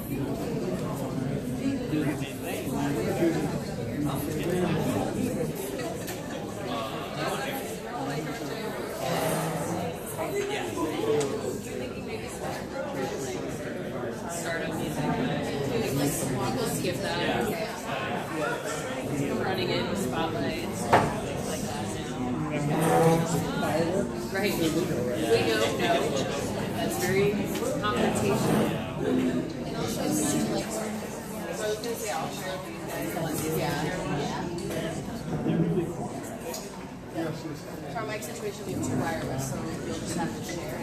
Startup music. We'll skip that. Running in with spotlights, things like that now. Right. We don't know. That's very confrontational. So I was going to say I'll share with you guys. For our mic situation, we have two wireless, so you'll just have to share.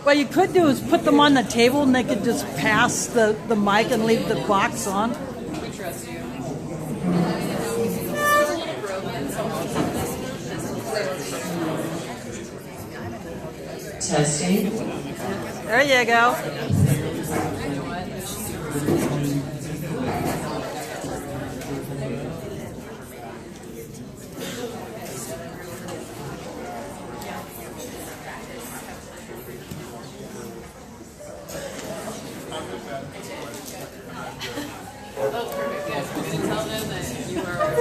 What you could do is put them on the table and they could just pass the mic and leave the box on. We trust you. Testing. There you go. Oh, perfect. Yes, we're going to tell them that you are our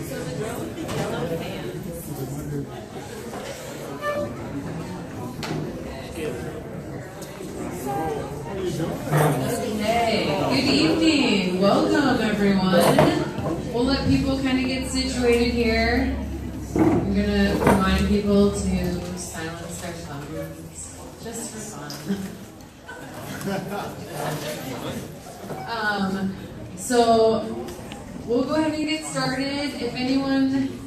So the girl with the yellow pants. Hey, good evening. Welcome, everyone. We'll let people kind of get situated here. I'm going to remind people to silence their phones, just for fun. So we'll go ahead and get started. If anyone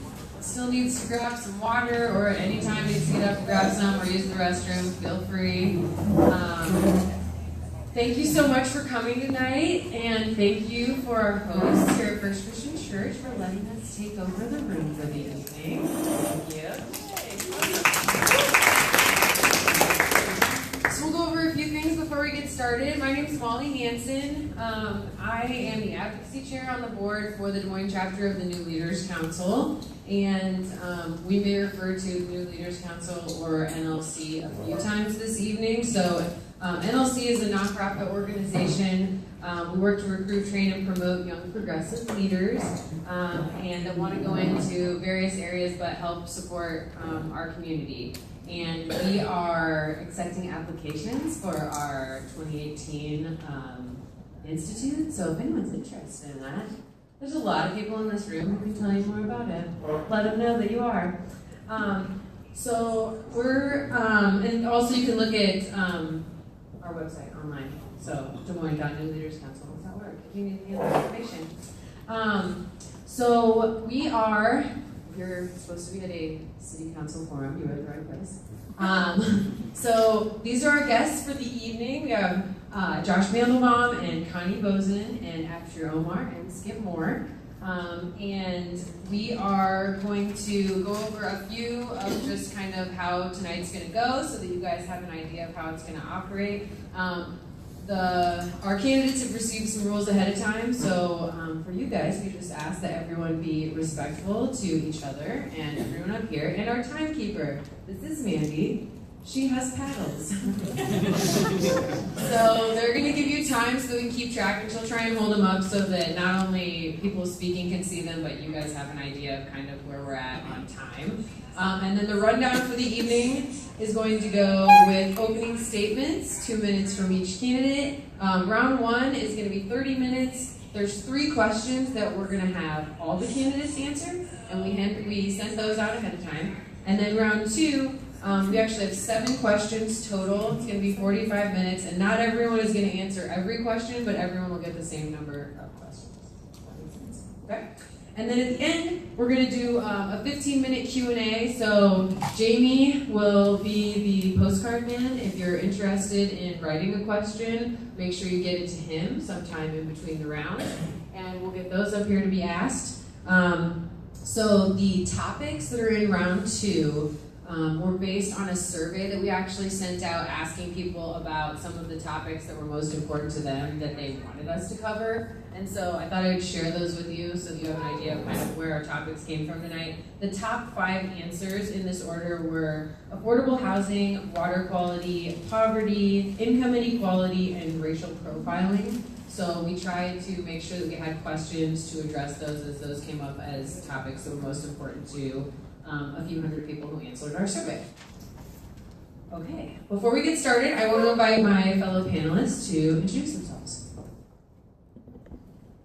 still needs to grab some water or at any time needs to get up and grab some or use the restroom, feel free. Thank you so much for coming tonight, and thank you for our hosts here at First Christian Church for letting us take over the room for the evening. Thank you. So we'll go over a few things before we get started. My name is Molly Hanson. I am the advocacy chair on the board for the Des Moines chapter of the New Leaders Council, and we may refer to the New Leaders Council or NLC a few times this evening. So NLC is a nonprofit organization. We work to recruit, train, and promote young progressive leaders and that want to go into various areas but help support our community. And we are accepting applications for our 2018 Institute. So if anyone's interested in that, there's a lot of people in this room who can tell you more about it. Let them know that you are. So we're, and also you can look at our website online. So Des Moines.newleaderscouncil.org if you need any other information. So we are, if you're supposed to be at a city council forum, you're at the right place. So these are our guests for the evening. We have Josh Mandelbaum and Connie Bozen and Abshir Omar and Skip Moore. And we are going to go over a few of just kind of how tonight's going to go so that you guys have an idea of how it's going to operate. Our candidates have received some rules ahead of time, so for you guys, we just ask that everyone be respectful to each other and everyone up here. And our timekeeper, this is Mandy. She has paddles. So they're going to give you time so that we can keep track, and she'll try and hold them up so that not only people speaking can see them, but you guys have an idea of kind of where we're at on time. And then the rundown for the evening is going to go with opening statements, 2 minutes from each candidate. Round one is going to be 30 minutes. There's 3 questions that we're going to have all the candidates answer, and we sent those out ahead of time. And then round two, we actually have 7 questions total. It's going to be 45 minutes, and not everyone is going to answer every question, but everyone will get the same number of questions. That makes sense. Okay? And then at the end, we're going to do a 15-minute Q&A. So Jamie will be the postcard man. If you're interested in writing a question, make sure you get it to him sometime in between the rounds, and we'll get those up here to be asked. So the topics that are in round 2 were based on a survey that we actually sent out asking people about some of the topics that were most important to them that they wanted us to cover. And so I thought I'd share those with you so that you have an idea of kind of where our topics came from tonight. The top 5 answers in this order were affordable housing, water quality, poverty, income inequality, and racial profiling. So we tried to make sure that we had questions to address those as those came up as topics that were most important to a few hundred people who answered our survey. Okay, before we get started, I want to invite my fellow panelists to introduce themselves.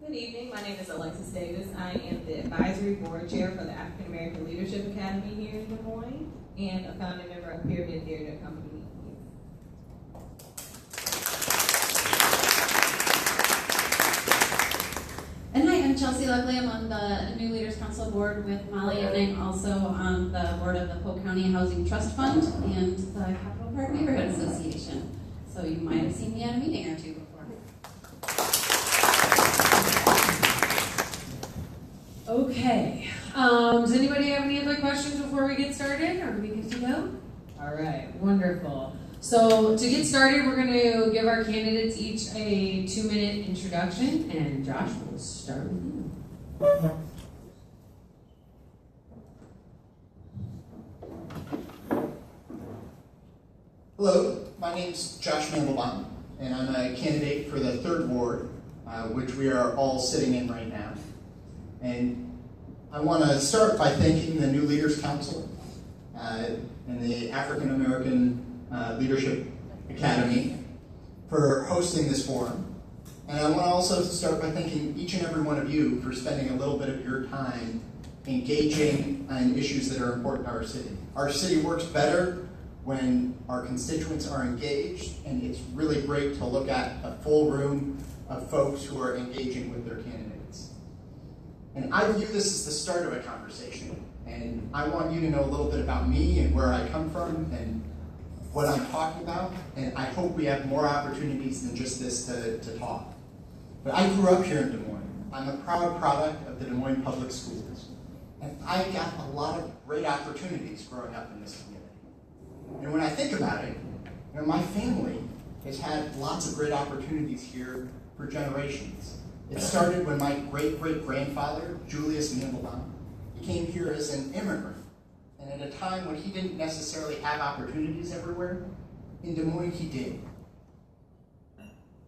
Good evening, my name is Alexis Davis. I am the advisory board chair for the African American Leadership Academy here in Des Moines and a founding member of Pyramid Theater Company. And hi, I'm Chelsea Lovely. I'm on the New Leaders Council board with Molly, and I'm also on the board of the Polk County Housing Trust Fund and the Capitol Park Neighborhood Association. So you might have seen me at a meeting or two before. Okay, does anybody have any other questions before we get started? Are we good to go? All right, wonderful. So to get started, we're going to give our candidates each a 2-minute introduction, and Josh, will start with you. Hello, my name's Josh Mandelbaum, and I'm a candidate for the 3rd Ward, which we are all sitting in right now. And I want to start by thanking the New Leaders Council and the African American Leadership Academy for hosting this forum. And I want to also start by thanking each and every one of you for spending a little bit of your time engaging on issues that are important to our city. Our city works better when our constituents are engaged, and it's really great to look at a full room of folks who are engaging with their candidates. And I view this as the start of a conversation, and I want you to know a little bit about me and where I come from and what I'm talking about, and I hope we have more opportunities than just this to talk. But I grew up here in Des Moines. I'm a proud product of the Des Moines Public Schools, and I got a lot of great opportunities growing up in this community. And when I think about it, my family has had lots of great opportunities here for generations. It started when my great-great-grandfather, Julius Mandelbaum, came here as an immigrant. And at a time when he didn't necessarily have opportunities everywhere, in Des Moines he did.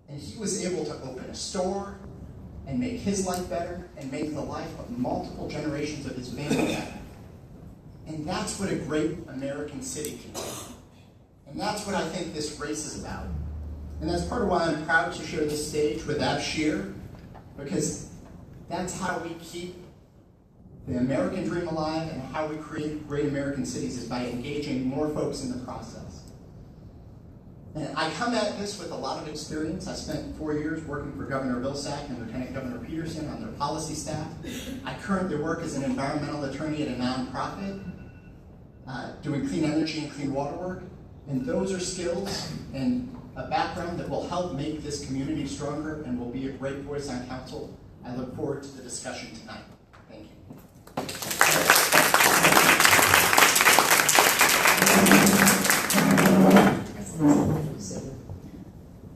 And he was able to open a store and make his life better and make the life of multiple generations of his family better. And that's what a great American city can do. And that's what I think this race is about. And that's part of why I'm proud to share this stage with Ab Shear, because that's how we keep the American dream alive, and how we create great American cities is by engaging more folks in the process. And I come at this with a lot of experience. I spent 4 years working for Governor Vilsack and Lieutenant Governor Peterson on their policy staff. I currently work as an environmental attorney at a nonprofit, doing clean energy and clean water work. And those are skills and a background that will help make this community stronger and will be a great voice on council. I look forward to the discussion tonight. Thank you.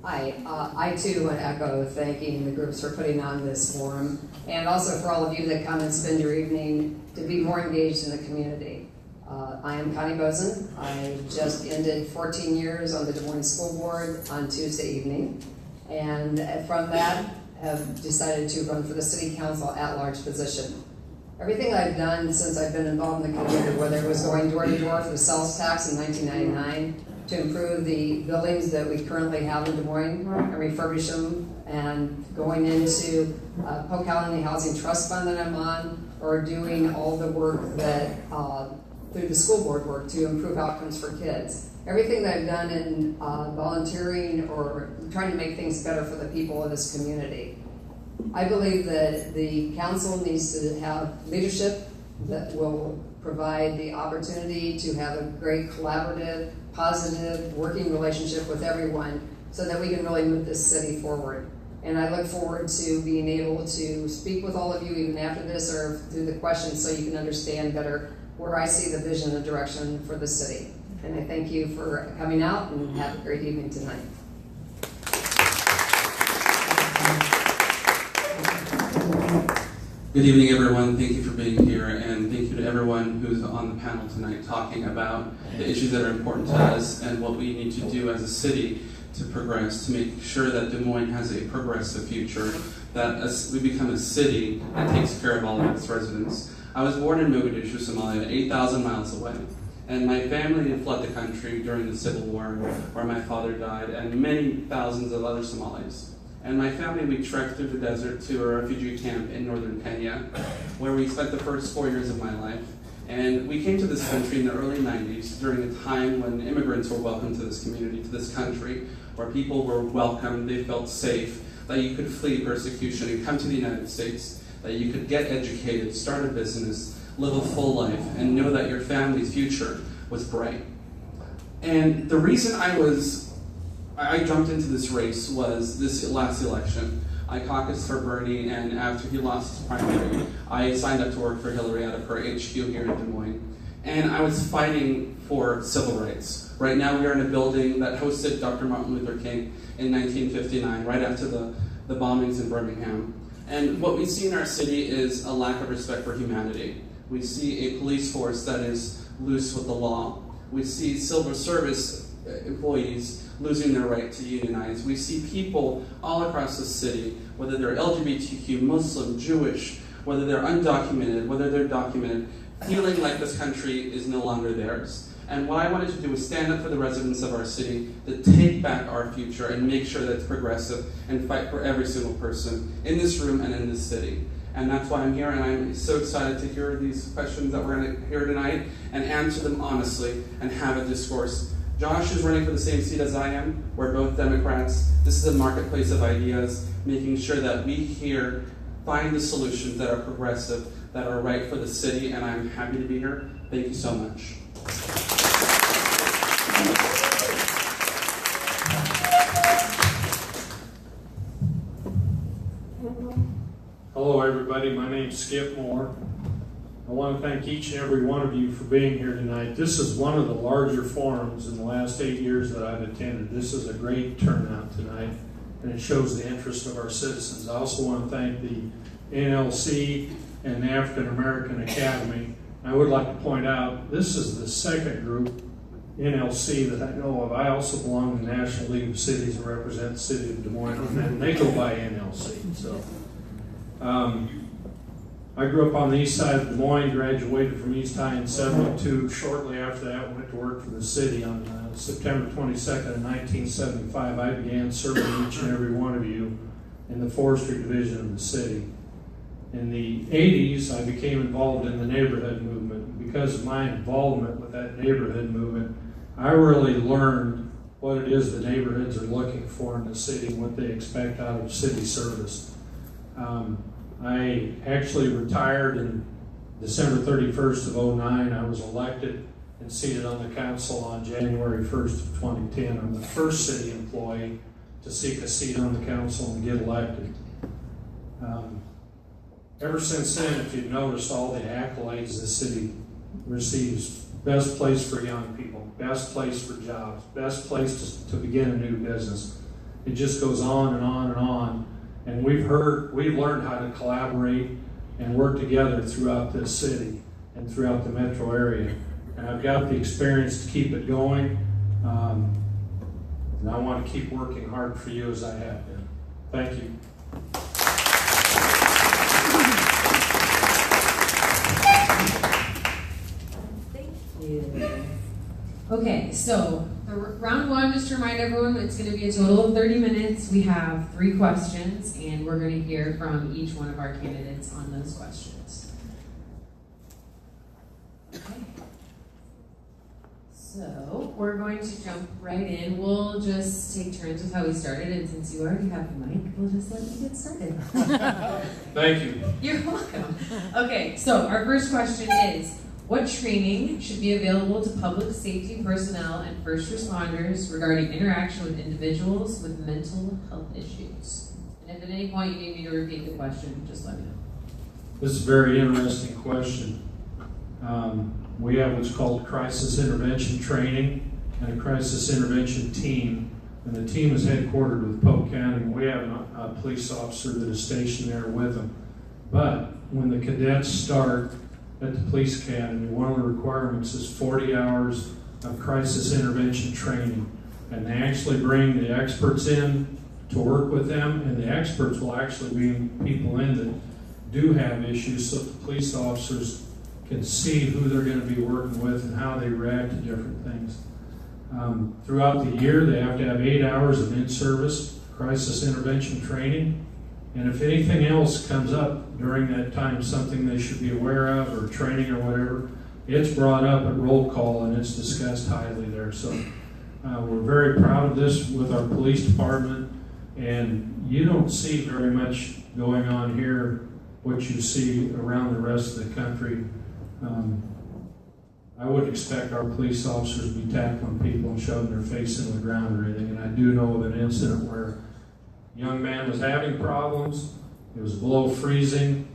Hi, I too would echo thanking the groups for putting on this forum, and also for all of you that come and spend your evening to be more engaged in the community. I am Connie Bozen. I just ended 14 years on the Des Moines School Board on Tuesday evening, and from that have decided to run for the City Council at-large position. Everything I've done since I've been involved in the community, whether it was going door to door for the sales tax in 1999, to improve the buildings that we currently have in Des Moines and refurbish them, and going into Polk County Housing Trust Fund that I'm on, or doing all the work that through the school board work to improve outcomes for kids. Everything that I've done in volunteering or trying to make things better for the people of this community. I believe that the council needs to have leadership that will provide the opportunity to have a great collaborative, positive working relationship with everyone so that we can really move this city forward. And I look forward to being able to speak with all of you even after this or through the questions so you can understand better where I see the vision and direction for the city. And I thank you for coming out, and have a great evening tonight. Good evening, everyone. Thank you for being here, and thank you to everyone who's on the panel tonight talking about the issues that are important to us and what we need to do as a city to progress, to make sure that Des Moines has a progressive future, that we become a city that takes care of all of its residents. I was born in Mogadishu, Somalia, 8,000 miles away, and my family had fled the country during the Civil War, where my father died, and many thousands of other Somalis. And my family, we trekked through the desert to a refugee camp in northern Kenya, where we spent the first 4 years of my life. And we came to this country in the early 90s, during a time when immigrants were welcomed to this community, to this country, where people were welcomed, they felt safe, that you could flee persecution and come to the United States, that you could get educated, start a business, live a full life, and know that your family's future was bright. And the reason I jumped into this race was this last election. I caucused for Bernie, and after he lost his primary, I signed up to work for Hillary out of her HQ here in Des Moines. And I was fighting for civil rights. Right now we are in a building that hosted Dr. Martin Luther King in 1959, right after the bombings in Birmingham. And what we see in our city is a lack of respect for humanity. We see a police force that is loose with the law. We see civil service employees losing their right to unionize. We see people all across the city, whether they're LGBTQ, Muslim, Jewish, whether they're undocumented, whether they're documented, feeling like this country is no longer theirs. And what I wanted to do was stand up for the residents of our city, to take back our future and make sure that it's progressive, and fight for every single person in this room and in this city. And that's why I'm here, and I'm so excited to hear these questions that we're going to hear tonight and answer them honestly and have a discourse. Josh is running for the same seat as I am. We're both Democrats. This is a marketplace of ideas, making sure that we here find the solutions that are progressive, that are right for the city, and I'm happy to be here. Thank you so much. Hello everybody, my name's Skip Moore. I want to thank each and every one of you for being here tonight. This is one of the larger forums in the last 8 years that I've attended. This is a great turnout tonight, and it shows the interest of our citizens. I also want to thank the NLC and the African American Academy. I would like to point out, this is the second group, NLC, that I know of. I also belong to the National League of Cities and represent the city of Des Moines, and they go by NLC. So, I grew up on the east side of Des Moines, graduated from East High in '72. Shortly after that, went to work for the city. On September 22nd of 1975, I began serving each and every one of you in the forestry division of the city. In the 80s, I became involved in the neighborhood movement. Because of my involvement with that neighborhood movement, I really learned what it is the neighborhoods are looking for in the city and what they expect out of city service. I actually retired in December 31st of '09. I was elected and seated on the council on January 1st of 2010. I'm the first city employee to seek a seat on the council and get elected. Ever since then, if you've noticed all the accolades the city receives: best place for young people, best place for jobs, best place to begin a new business. It just goes on and on and on. And we've learned how to collaborate and work together throughout this city and throughout the metro area. And I've got the experience to keep it going. And I want to keep working hard for you as I have been. Thank you. Okay, so round one, just to remind everyone, it's going to be a total of 30 minutes. We have 3 questions, and we're going to hear from each one of our candidates on those questions. Okay. So we're going to jump right in. We'll just take turns with how we started, and since you already have the mic, we'll just let you get started. Thank you. You're welcome. Okay, so our first question is, what training should be available to public safety personnel and first responders regarding interaction with individuals with mental health issues? And if at any point you need me to repeat the question, just let me know. This is a very interesting question. We have what's called crisis intervention training and a crisis intervention team. And the team is headquartered with Polk County. And we have a police officer that is stationed there with them. But when the cadets start at the police academy, one of the requirements is 40 hours of crisis intervention training. And they actually bring the experts in to work with them, and the experts will actually bring people in that do have issues so that the police officers can see who they're going to be working with and how they react to different things. Throughout the year, they have to have 8 hours of in-service crisis intervention training. And if anything else comes up during that time, something they should be aware of or training or whatever, it's brought up at roll call and it's discussed highly there. So we're very proud of this with our police department. And you don't see very much going on here, what you see around the rest of the country. I would expect our police officers to be tackling people and shoving their face in the ground or anything. And I do know of an incident where a young man was having problems. It was below freezing.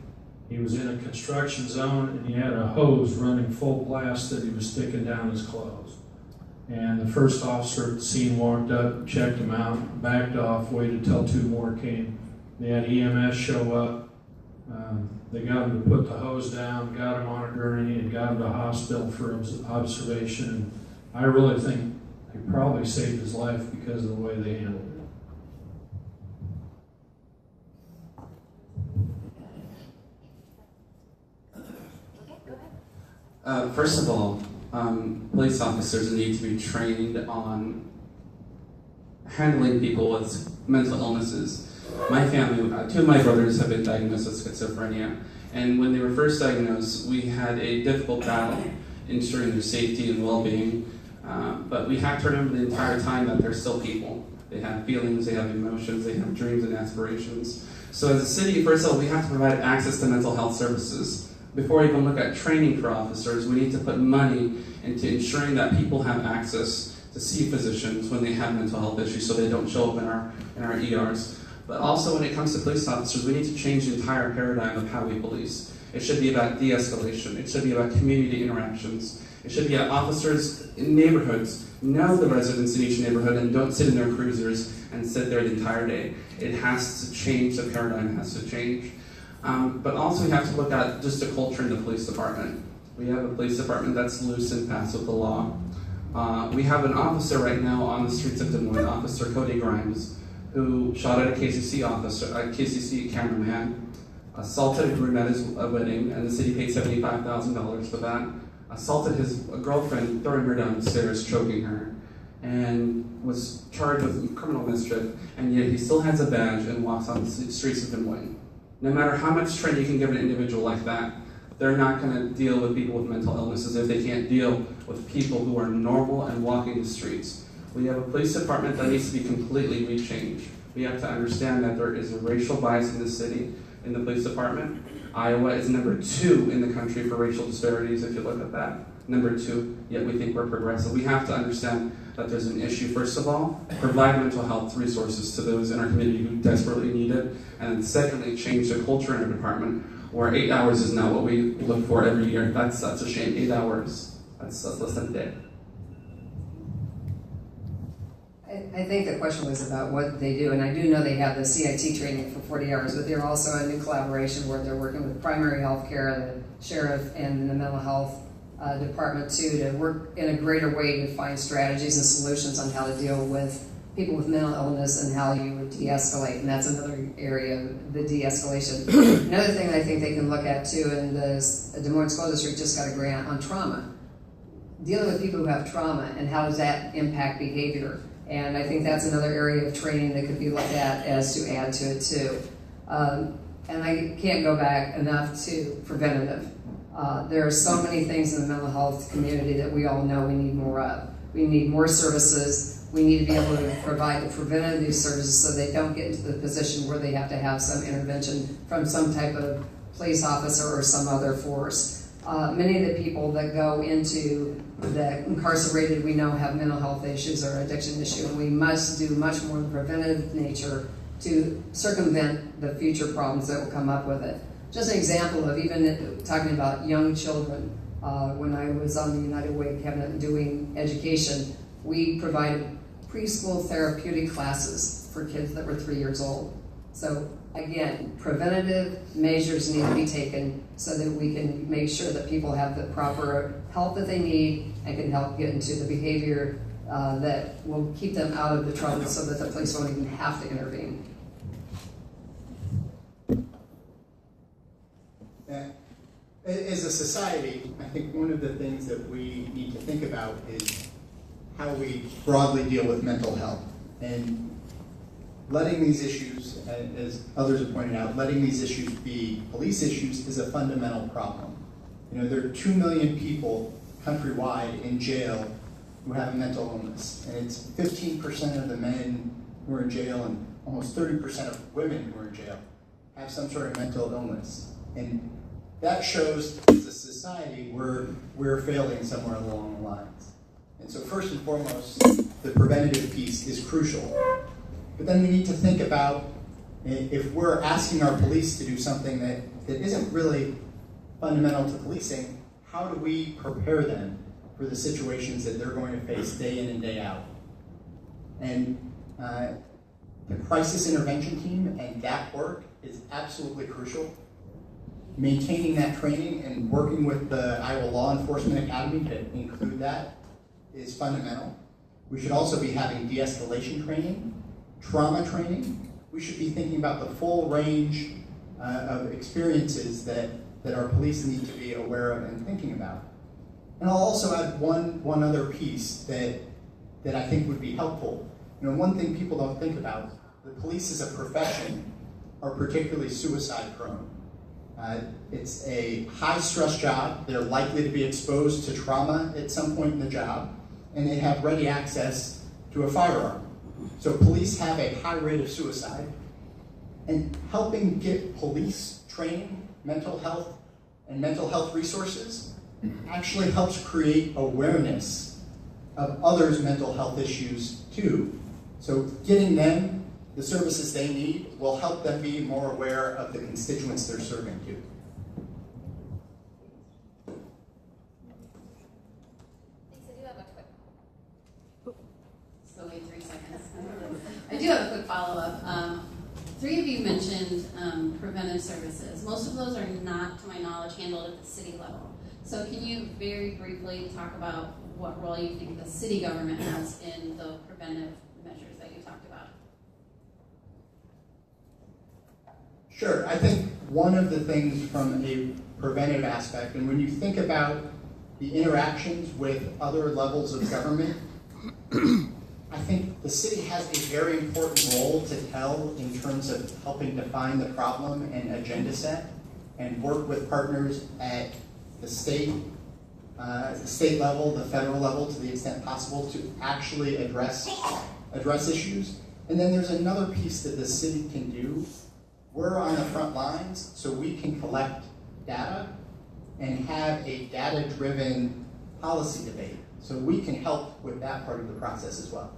He was in a construction zone and he had a hose running full blast that he was sticking down his clothes. And the first officer at the scene walked up, checked him out, backed off, waited till 2 more came. They had EMS show up. They got him to put the hose down, got him on a gurney, and got him to hospital for observation. And I really think they probably saved his life because of the way they handled it. First of all, police officers need to be trained on handling people with mental illnesses. My family, 2 of my brothers have been diagnosed with schizophrenia, and when they were first diagnosed, we had a difficult battle ensuring their safety and well-being, but we have to remember the entire time that they're still people. They have feelings, they have emotions, they have dreams and aspirations. So as a city, first of all, we have to provide access to mental health services. Before we even look at training for officers, we need to put money into ensuring that people have access to see physicians when they have mental health issues so they don't show up in our ERs. But also when it comes to police officers, we need to change the entire paradigm of how we police. It should be about de-escalation. It should be about community interactions. It should be about officers in neighborhoods know the residents in each neighborhood and don't sit in their cruisers and sit there the entire day. It has to change, the paradigm has to change. But also we have to look at just the culture in the police department. We have a police department that's loose and fast with the law. We have an officer right now on the streets of Des Moines, Officer Cody Grimes, who shot at a KCC cameraman, assaulted a groom at his wedding, and the city paid $75,000 for that, assaulted his girlfriend, throwing her down the stairs, choking her, and was charged with criminal mischief, and yet he still has a badge and walks on the streets of Des Moines. No matter how much training you can give an individual like that, they're not going to deal with people with mental illnesses if they can't deal with people who are normal and walking the streets. We have a police department that needs to be completely rechanged. We have to understand that there is a racial bias in the city, in the police department. Iowa is number 2 in the country for racial disparities, if you look at that. Number 2, yet we think we're progressive. We have to understand that there's an issue, first of all, provide mental health resources to those in our community who desperately need it, and then secondly, change the culture in our department, where 8 hours is not what we look for every year. That's a shame, 8 hours. That's less than a day. I think the question was about what they do, and I do know they have the CIT training for 40 hours, but they're also a new collaboration where they're working with primary health care, the sheriff, and the mental health department too, to work in a greater way to find strategies and solutions on how to deal with people with mental illness and how you would de-escalate, and that's another area, the de-escalation. Another thing I think they can look at too, and the Des Moines School District just got a grant on trauma. Dealing with people who have trauma and how does that impact behavior. And I think that's another area of training that could be looked at as to add to it too. And I can't go back enough to preventative. There are so many things in the mental health community that we all know we need more of. We need more services. We need to be able to provide the preventative services so they don't get into the position where they have to have some intervention from some type of police officer or some other force. Many of the people that go into the incarcerated, we know, have mental health issues or addiction issue, and we must do much more in the preventative nature to circumvent the future problems that will come up with it. Just an example of even talking about young children. When I was on the United Way cabinet doing education, we provided preschool therapeutic classes for kids that were 3 years old. So again, preventative measures need to be taken so that we can make sure that people have the proper help that they need and can help get into the behavior that will keep them out of the trouble so that the police won't even have to intervene. As a society, I think one of the things that we need to think about is how we broadly deal with mental health. And letting these issues, as others have pointed out, letting these issues be police issues is a fundamental problem. You know, there are 2 million people countrywide in jail who have a mental illness. And it's 15% of the men who are in jail and almost 30% of women who are in jail have some sort of mental illness. And that shows as a society we're failing somewhere along the lines. And so first and foremost, the preventative piece is crucial. But then we need to think about if we're asking our police to do something that isn't really fundamental to policing, how do we prepare them for the situations that they're going to face day in and day out? And the crisis intervention team and that work is absolutely crucial. Maintaining that training and working with the Iowa Law Enforcement Academy to include that is fundamental. We should also be having de-escalation training, trauma training. We should be thinking about the full range of experiences that our police need to be aware of and thinking about. And I'll also add one other piece that I think would be helpful. You know, one thing people don't think about, the police as a profession are particularly suicide prone. It's a high-stress job. They're likely to be exposed to trauma at some point in the job, and they have ready access to a firearm. So police have a high rate of suicide, and helping get police training, mental health resources actually helps create awareness of others' mental health issues too. So getting them the services they need will help them be more aware of the constituents they're serving to. So wait 3 seconds. I do have a quick follow-up. 3 of you mentioned preventive services. Most of those are not, to my knowledge, handled at the city level. So can you very briefly talk about what role you think the city government has in the preventive measures that you talked about? Sure. I think one of the things from a preventive aspect, and when you think about the interactions with other levels of government, I think the city has a very important role to tell in terms of helping define the problem and agenda set and work with partners at the state level, the federal level, to the extent possible to actually address issues. And then there's another piece that the city can do. We're on the front lines, so we can collect data and have a data-driven policy debate. So we can help with that part of the process as well.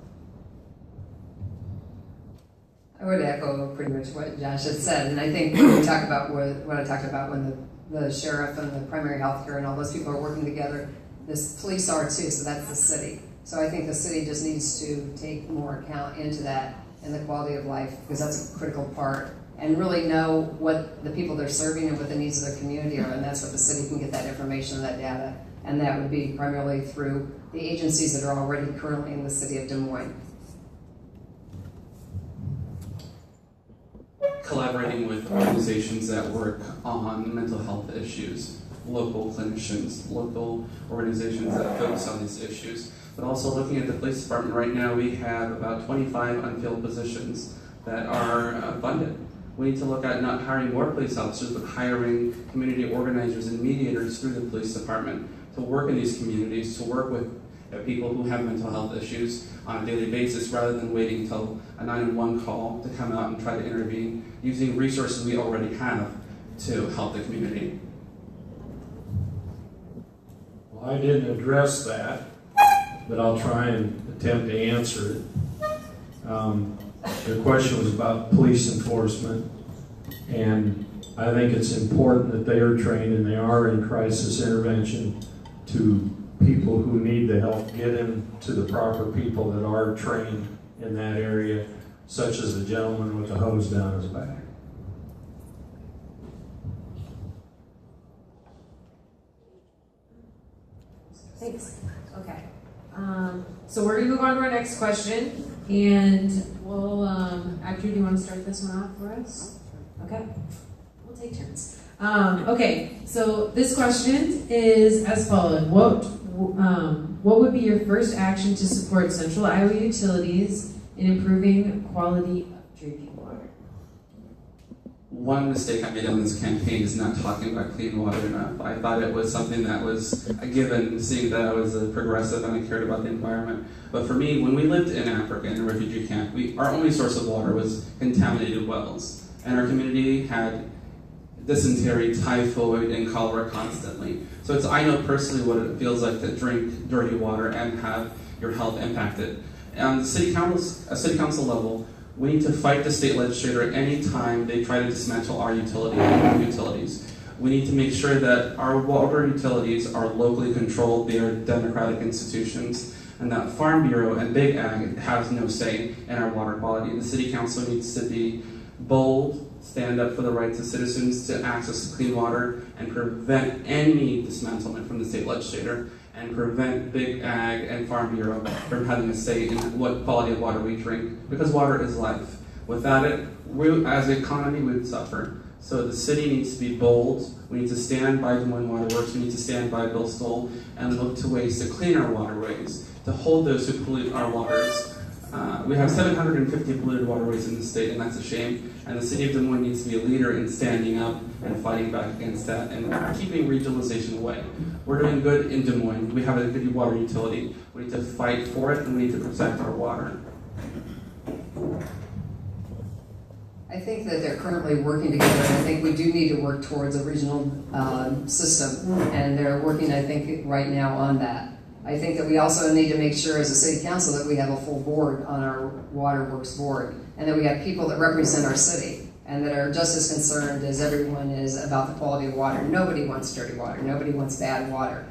I would echo pretty much what Josh had said, and I think when we talk about what I talked about when the sheriff and the primary health care and all those people are working together, the police are too, so that's the city. So I think the city just needs to take more account into that and the quality of life, because that's a critical part, and really know what the people they're serving and what the needs of their community are, and that's what the city can get that information and that data, and that would be primarily through the agencies that are already currently in the city of Des Moines. Collaborating with organizations that work on mental health issues, local clinicians, local organizations that focus on these issues, but also looking at the police department. Right now we have about 25 unfilled positions that are funded. We need to look at not hiring more police officers, but hiring community organizers and mediators through the police department to work in these communities, to work with people who have mental health issues on a daily basis, rather than waiting until a 911 call to come out and try to intervene, using resources we already have to help the community. Well, I didn't address that, but I'll try and attempt to answer it. The question was about police enforcement, and I think it's important that they are trained and they are in crisis intervention to people who need the help get into the proper people that are trained in that area, such as the gentleman with the hose down his back. Thanks. Okay. So we're gonna move on to our next question, and we'll, Andrew, do you want to start this one off for us? Okay. We'll take turns. Okay. So this question is as follows: what would be your first action to support Central Iowa Utilities in improving quality of drinking water? One mistake I made on this campaign is not talking about clean water enough. I thought it was something that was a given, seeing that I was a progressive and I cared about the environment. But for me, when we lived in Africa in a refugee camp, our only source of water was contaminated wells. And our community had dysentery, typhoid, and cholera constantly. So I know personally what it feels like to drink dirty water and have your health impacted. On the city council level, we need to fight the state legislature any time they try to dismantle our utilities. We need to make sure that our water utilities are locally controlled, they are democratic institutions, and that Farm Bureau and Big Ag has no say in our water quality. The city council needs to be bold, stand up for the rights of citizens to access to clean water, and prevent any dismantlement from the state legislature, and prevent Big Ag and Farm Bureau from having a say in what quality of water we drink, because water is life. Without it, we as an economy would suffer. So the city needs to be bold. We need to stand by Des Moines Water Works. We need to stand by Bill Stoll and look to ways to clean our waterways, to hold those who pollute our waters. We have 750 polluted waterways in the state, and that's a shame. And the city of Des Moines needs to be a leader in standing up and fighting back against that and keeping regionalization away. We're doing good in Des Moines. We have a good water utility. We need to fight for it, and we need to protect our water. I think that they're currently working together, and I think we do need to work towards a regional system, and they're working, I think, right now on that. I think that we also need to make sure as a city council that we have a full board on our waterworks board, and that we have people that represent our city and that are just as concerned as everyone is about the quality of water. Nobody wants dirty water. Nobody wants bad water.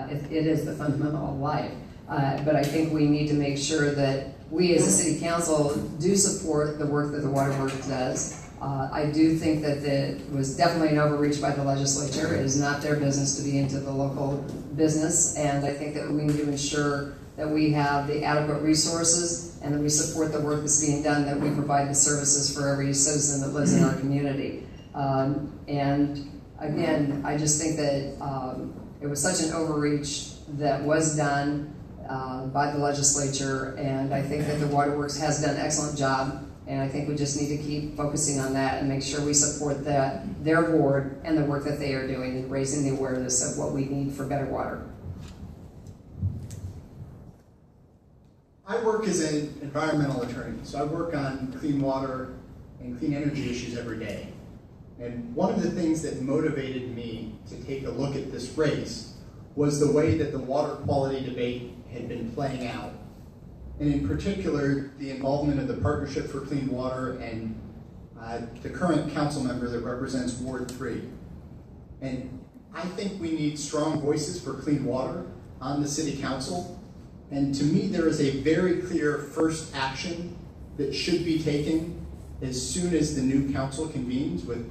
It is the fundamental of life. But I think we need to make sure that we as a city council do support the work that the waterworks does. I do think that it was definitely an overreach by the legislature. It is not their business to be into the local business, and I think that we need to ensure that we have the adequate resources and that we support the work that's being done, that we provide the services for every citizen that lives in our community. And again, I just think that it was such an overreach that was done by the legislature, and I think that the Waterworks has done an excellent job, and I think we just need to keep focusing on that and make sure we support their board and the work that they are doing in raising the awareness of what we need for better water. I work as an environmental attorney, so I work on clean water and clean energy issues every day. And one of the things that motivated me to take a look at this race was the way that the water quality debate had been playing out. And in particular, the involvement of the Partnership for Clean Water and the current council member that represents Ward 3. And I think we need strong voices for clean water on the city council. And to me, there is a very clear first action that should be taken as soon as the new council convenes with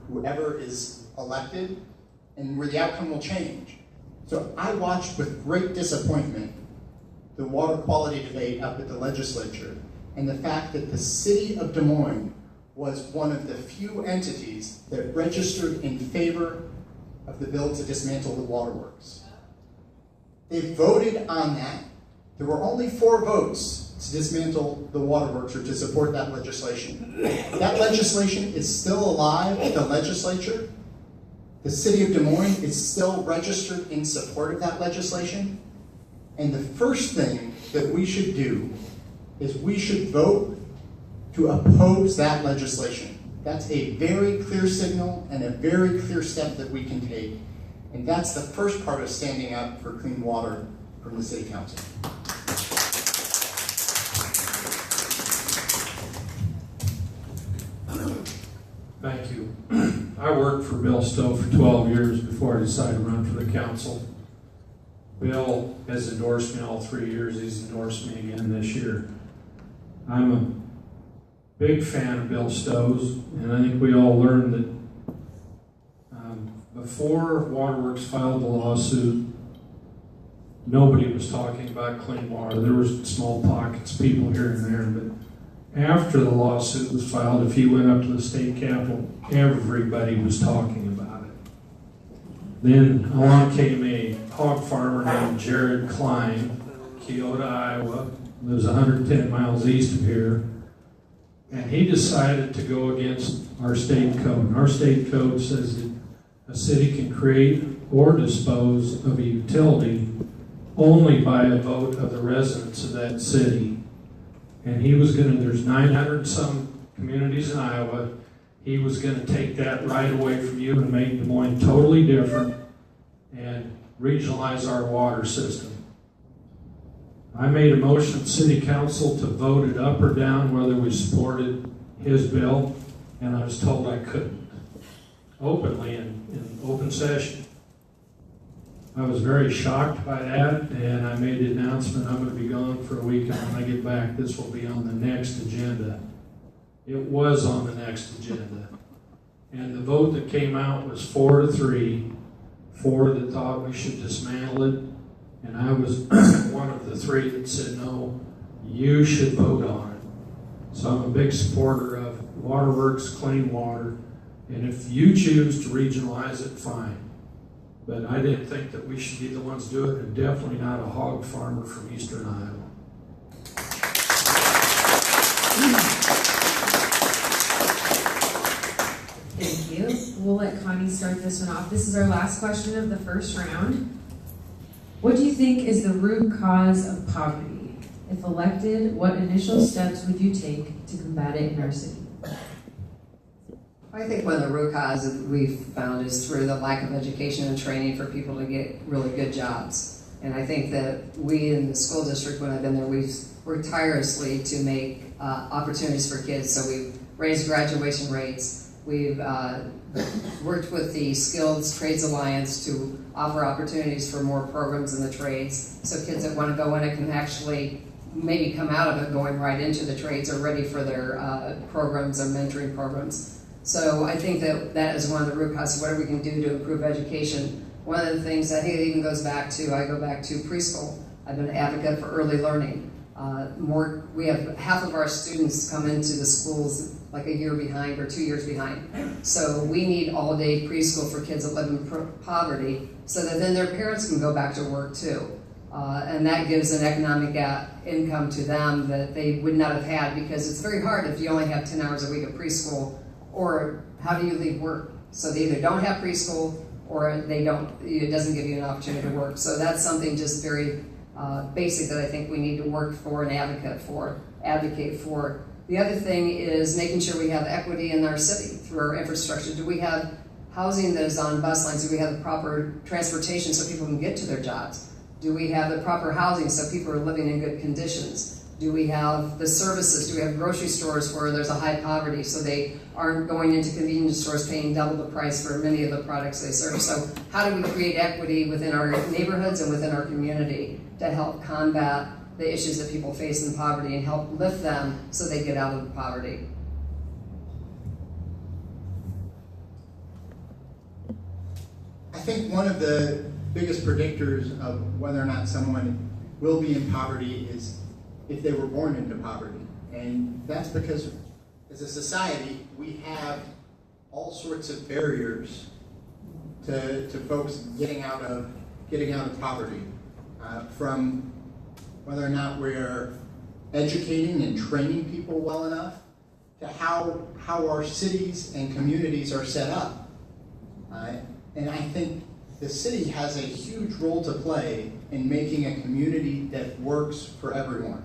whoever is elected and where the outcome will change. So I watched with great disappointment the water quality debate up at the legislature and the fact that the city of Des Moines was one of the few entities that registered in favor of the bill to dismantle the waterworks. They voted on that. There were only 4 votes to dismantle the waterworks or to support that legislation. That legislation is still alive at the legislature. The city of Des Moines is still registered in support of that legislation. And the first thing that we should do is we should vote to oppose that legislation. That's a very clear signal and a very clear step that we can take. And that's the first part of standing up for clean water from the city council. Thank you. I worked for Bill Stowe for 12 years before I decided to run for the council. Bill has endorsed me all 3 years. He's endorsed me again this year. I'm a big fan of Bill Stowe's, and I think we all learned that before Waterworks filed the lawsuit, nobody was talking about clean water. There was small pockets, people here and there, but after the lawsuit was filed, if you went up to the state capitol, everybody was talking about it. Then along came a hog farmer named Jared Klein, Keota, Iowa, lives 110 miles east of here, and he decided to go against our state code. And our state code says that a city can create or dispose of a utility only by a vote of the residents of that city. And he was going to, there's 900 some communities in Iowa, he was going to take that right away from you and make Des Moines totally different and regionalize our water system. I made a motion at City Council to vote it up or down whether we supported his bill, and I was told I couldn't, openly in open session. I was very shocked by that, and I made the announcement I'm going to be gone for a week, and when I get back, this will be on the next agenda. It was on the next agenda. And the vote that came out was 4-3, 4 that thought we should dismantle it, and I was one of the 3 that said, no, you should vote on it. So I'm a big supporter of Waterworks, clean water, and if you choose to regionalize it, fine. But I didn't think that we should be the ones do it, and definitely not a hog farmer from eastern Iowa. Thank you. We'll let Connie start this one off. This is our last question of the first round. What do you think is the root cause of poverty? If elected, what initial steps would you take to combat it in our city? I think one of the root causes we've found is through the lack of education and training for people to get really good jobs. And I think that we in the school district, when I've been there, we've worked tirelessly to make opportunities for kids. So we've raised graduation rates. We've worked with the Skilled Trades Alliance to offer opportunities for more programs in the trades. So kids that want to go in it can actually maybe come out of it going right into the trades or ready for their programs or mentoring programs. So I think that that is one of the root causes. What are we going to do to improve education? One of the things, I think it even goes back to, I go back to preschool. I've been an advocate for early learning. We have half of our students come into the schools like a year behind or 2 years behind. So we need all-day preschool for kids that live in poverty so that then their parents can go back to work too. And that gives an economic income to them that they would not have had, because it's very hard if you only have 10 hours a week of preschool, or how do you leave work? So they either don't have preschool or they don't, it doesn't give you an opportunity to work. So that's something just very basic that I think we need to work for and advocate for. The other thing is making sure we have equity in our city through our infrastructure. Do we have housing that is on bus lines? Do we have the proper transportation so people can get to their jobs? Do we have the proper housing so people are living in good conditions? Do we have the services? Do we have grocery stores where there's a high poverty so they aren't going into convenience stores paying double the price for many of the products they serve? So how do we create equity within our neighborhoods and within our community to help combat the issues that people face in poverty and help lift them so they get out of the poverty? I think one of the biggest predictors of whether or not someone will be in poverty is if they were born into poverty. And that's because as a society, we have all sorts of barriers to folks getting out of poverty. From whether or not we're educating and training people well enough, to how our cities and communities are set up. And I think the city has a huge role to play in making a community that works for everyone.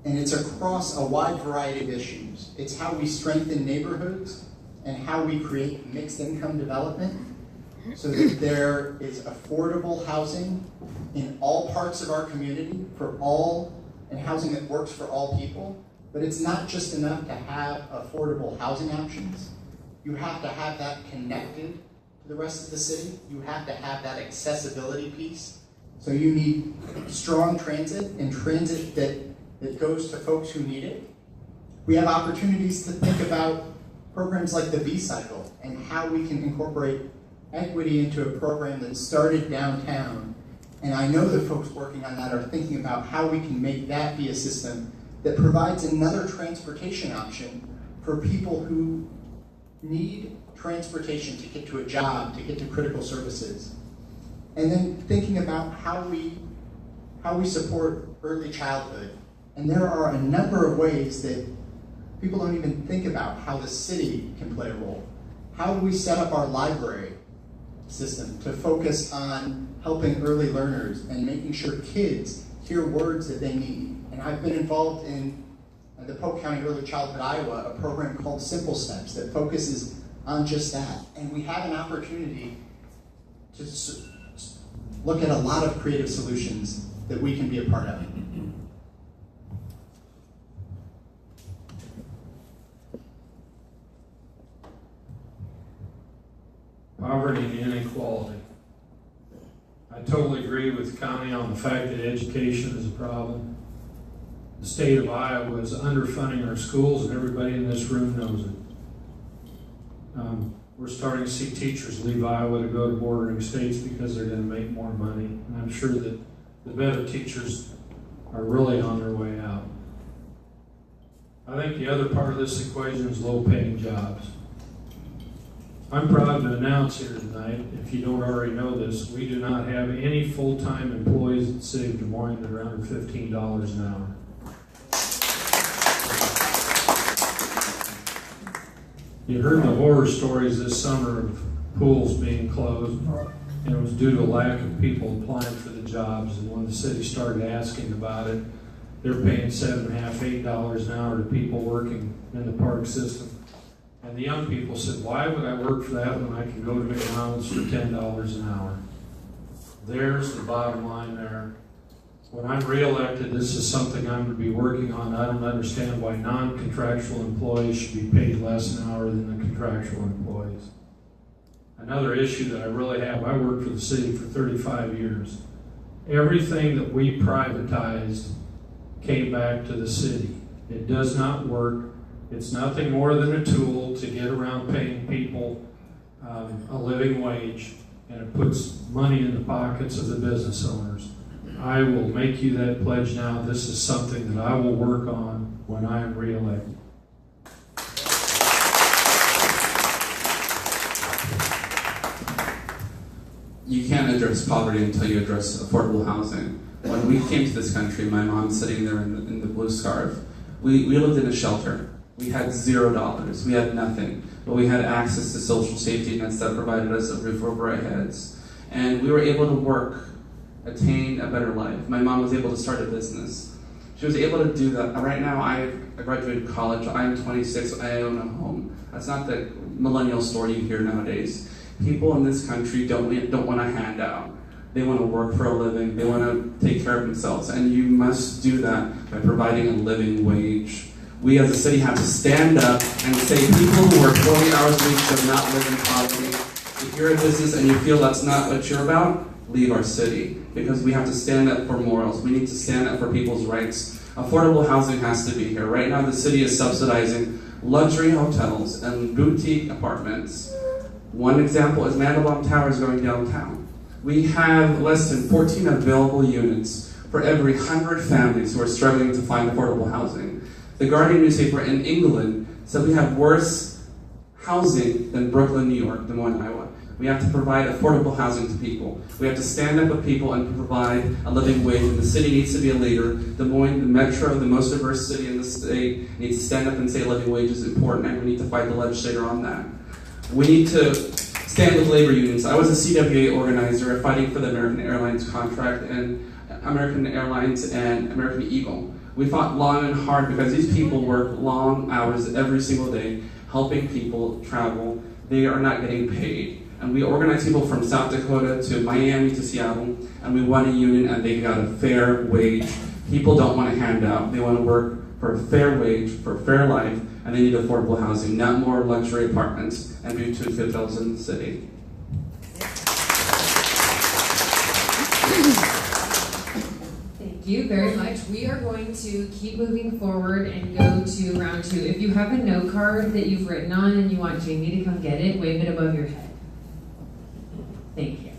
And it's across a wide variety of issues. It's how we strengthen neighborhoods and how we create mixed income development so that there is affordable housing in all parts of our community for all, and housing that works for all people. But it's not just enough to have affordable housing options. You have to have that connected to the rest of the city. You have to have that accessibility piece. So you need strong transit and transit that goes to folks who need it. We have opportunities to think about programs like the V-Cycle and how we can incorporate equity into a program that started downtown. And I know the folks working on that are thinking about how we can make that be a system that provides another transportation option for people who need transportation to get to a job, to get to critical services. And then thinking about how we support early childhood. And there are a number of ways that people don't even think about how the city can play a role. How do we set up our library system to focus on helping early learners and making sure kids hear words that they need? And I've been involved in the Polk County Early Childhood Iowa, a program called Simple Steps that focuses on just that. And we have an opportunity to look at a lot of creative solutions that we can be a part of. Poverty and inequality. I totally agree with Connie on the fact that education is a problem. The state of Iowa is underfunding our schools, and everybody in this room knows it. We're starting to see teachers leave Iowa to go to bordering states because they're going to make more money. And I'm sure that the better teachers are really on their way out. I think the other part of this equation is low-paying jobs. I'm proud to announce here tonight, if you don't already know this, we do not have any full-time employees at the City of Des Moines that are under $15 an hour. You heard the horror stories this summer of pools being closed, and it was due to a lack of people applying for the jobs. And when the city started asking about it, they're paying $7.50, $8 an hour to people working in the park system. And the young people said, why would I work for that when I can go to McDonald's for $10 an hour? There's the bottom line there. When I'm reelected, this is something I'm going to be working on. I don't understand why non-contractual employees should be paid less an hour than the contractual employees. Another issue that I really have, I worked for the city for 35 years. Everything that we privatized came back to the city. It does not work. It's nothing more than a tool to get around paying people a living wage, and it puts money in the pockets of the business owners. I will make you that pledge now. This is something that I will work on when I am reelected. You can't address poverty until you address affordable housing. When we came to this country, my mom's sitting there in the blue scarf. We lived in a shelter. We had $0. We had nothing. But we had access to social safety nets that provided us a roof over our heads. And we were able to work, attain a better life. My mom was able to start a business. She was able to do that. Right now, I graduated college. I'm 26. I own a home. That's not the millennial story you hear nowadays. People in this country don't want a handout. They want to work for a living. They want to take care of themselves. And you must do that by providing a living wage. We as a city have to stand up and say people who work 40 hours a week should not live in poverty. If you're a business and you feel that's not what you're about, leave our city. Because we have to stand up for morals. We need to stand up for people's rights. Affordable housing has to be here. Right now the city is subsidizing luxury hotels and boutique apartments. One example is Mandelbaum Towers going downtown. We have less than 14 available units for every 100 families who are struggling to find affordable housing. The Guardian newspaper in England said we have worse housing than Brooklyn, New York, Des Moines, Iowa. We have to provide affordable housing to people. We have to stand up with people and provide a living wage. And the city needs to be a leader. Des Moines, the metro, the most diverse city in the state, needs to stand up and say a living wage is important, and we need to fight the legislator on that. We need to stand with labor unions. I was a CWA organizer fighting for the American Airlines contract and American Airlines and American Eagle. We fought long and hard because these people work long hours every single day helping people travel. They are not getting paid. And we organized people from South Dakota to Miami to Seattle, and we won a union and they got a fair wage. People don't want a handout. They want to work for a fair wage, for a fair life, and they need affordable housing, not more luxury apartments and boutique hotels in the city. you very much. We are going to keep moving forward and go to round 2. If you have a note card that you've written on and you want Jamie to come get it, wave it above your head. Thank you.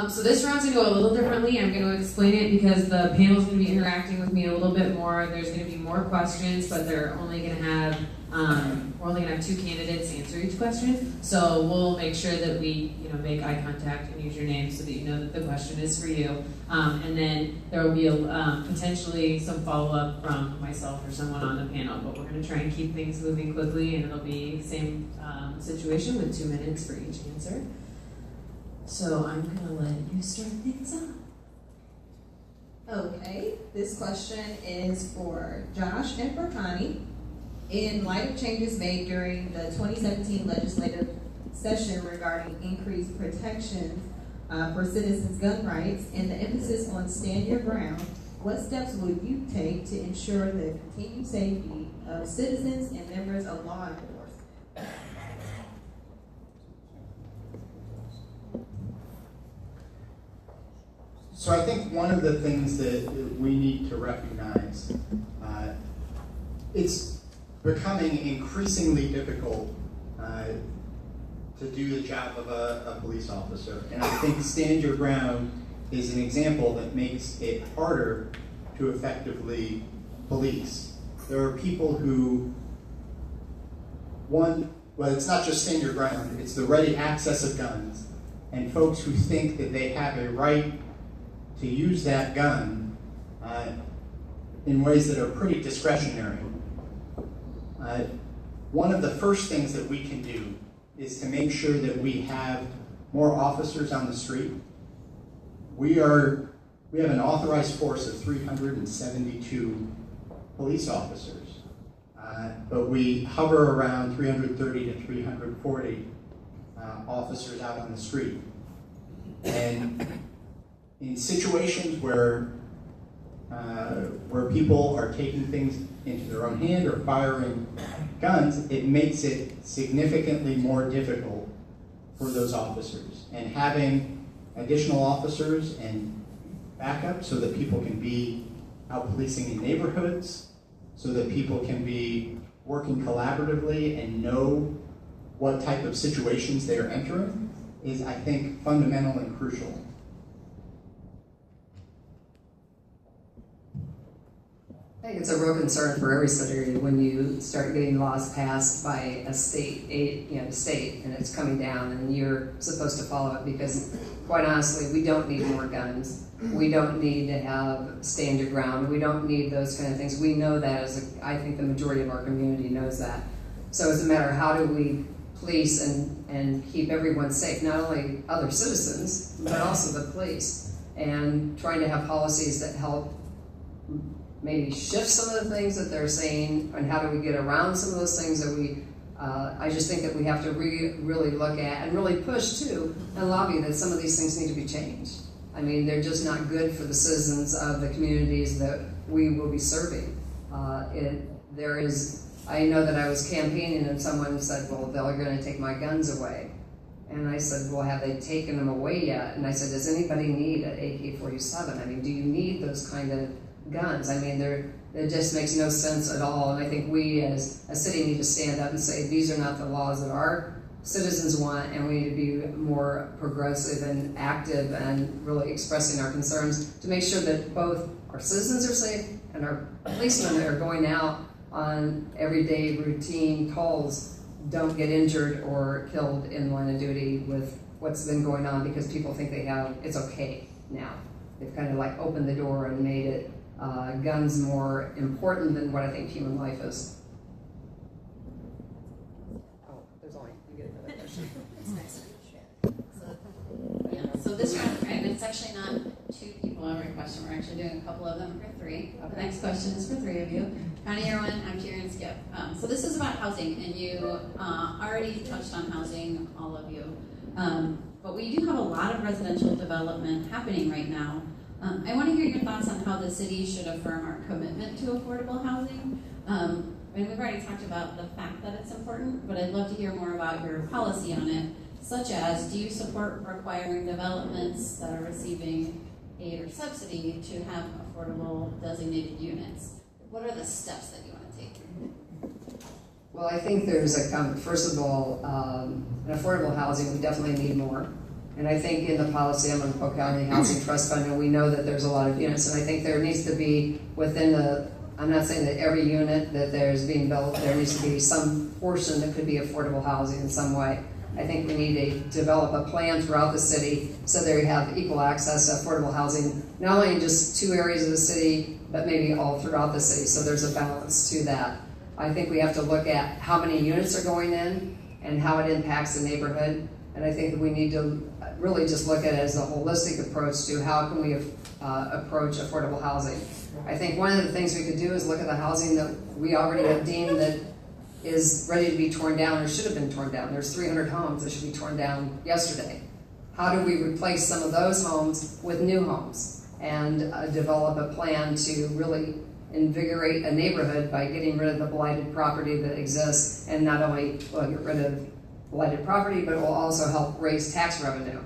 So this round's going to go a little differently. I'm going to explain it because the panel's going to be interacting with me a little bit more. There's going to be more questions, but they're only going to have we're only going to have 2 candidates answer each question. So we'll make sure that we, make eye contact and use your name so that you know that the question is for you. And then there will be potentially some follow-up from myself or someone on the panel. But we're going to try and keep things moving quickly, and it'll be same situation with 2 minutes for each answer. So I'm going to let you start things off. Okay, this question is for Josh and for Connie. In light of changes made during the 2017 legislative session regarding increased protections for citizens' gun rights and the emphasis on stand your ground, what steps will you take to ensure the continued safety of citizens and members of law enforcement? So I think one of the things that we need to recognize, it's becoming increasingly difficult to do the job of a police officer. And I think stand your ground is an example that makes it harder to effectively police. There are people who, it's not just stand your ground, it's the ready access of guns, and folks who think that they have a right to use that gun in ways that are pretty discretionary. One of the first things that we can do is to make sure that we have more officers on the street. We have an authorized force of 372 police officers, but we hover around 330 to 340 officers out on the street. And in situations where people are taking things into their own hand or firing guns, it makes it significantly more difficult for those officers. And having additional officers and backup so that people can be out policing in neighborhoods, so that people can be working collaboratively and know what type of situations they are entering is, I think, fundamental and crucial. I think it's a real concern for every city when you start getting laws passed by a state, and it's coming down, and you're supposed to follow it because, quite honestly, we don't need more guns. We don't need to have stand your ground. We don't need those kind of things. We know that I think the majority of our community knows that. So it's a matter of how do we police and keep everyone safe, not only other citizens, but also the police, and trying to have policies that help maybe shift some of the things that they're saying, and how do we get around some of those things that I just think that we have to really look at and really push too and lobby that some of these things need to be changed. I mean, they're just not good for the citizens of the communities that we will be serving. I know that I was campaigning and someone said, well, they're going to take my guns away. And I said, well, have they taken them away yet? And I said, does anybody need an AK-47? I mean, do you need those kind of guns? I mean, it just makes no sense at all. And I think we as a city need to stand up and say, these are not the laws that our citizens want, and we need to be more progressive and active and really expressing our concerns to make sure that both our citizens are safe and our policemen that are going out on everyday routine calls don't get injured or killed in line of duty with what's been going on, because people think it's okay now. They've kind of like opened the door and made it guns more important than what I think human life is. Oh, there's only, you get another question. So this round, right, it's actually not 2 people every question. We're actually doing a couple of them for 3. Okay. The next question is for 3 of you. Connie, you're 1, I'm Kieran, Skip. So this is about housing, and you already touched on housing, all of you. But we do have a lot of residential development happening right now. I want to hear your thoughts on how the city should affirm our commitment to affordable housing. And we've already talked about the fact that it's important, but I'd love to hear more about your policy on it, such as, do you support requiring developments that are receiving aid or subsidy to have affordable designated units. What are the steps that you want to take? Well, I think there's first of all, in affordable housing, we definitely need more. And I think in the policy, I'm on the Polk County Housing Trust Fund, and we know that there's a lot of units, and I think there needs to be within I'm not saying that every unit that there's being built, there needs to be some portion that could be affordable housing in some way. I think we need to develop a plan throughout the city so that we have equal access to affordable housing, not only in just 2 areas of the city, but maybe all throughout the city, so there's a balance to that. I think we have to look at how many units are going in and how it impacts the neighborhood, and I think that we need to really just look at it as a holistic approach to how can we approach affordable housing. I think one of the things we could do is look at the housing that we already have deemed that is ready to be torn down or should have been torn down. There's 300 homes that should be torn down yesterday. How do we replace some of those homes with new homes and develop a plan to really invigorate a neighborhood by getting rid of the blighted property that exists, and not only get rid of blighted property, but it will also help raise tax revenue.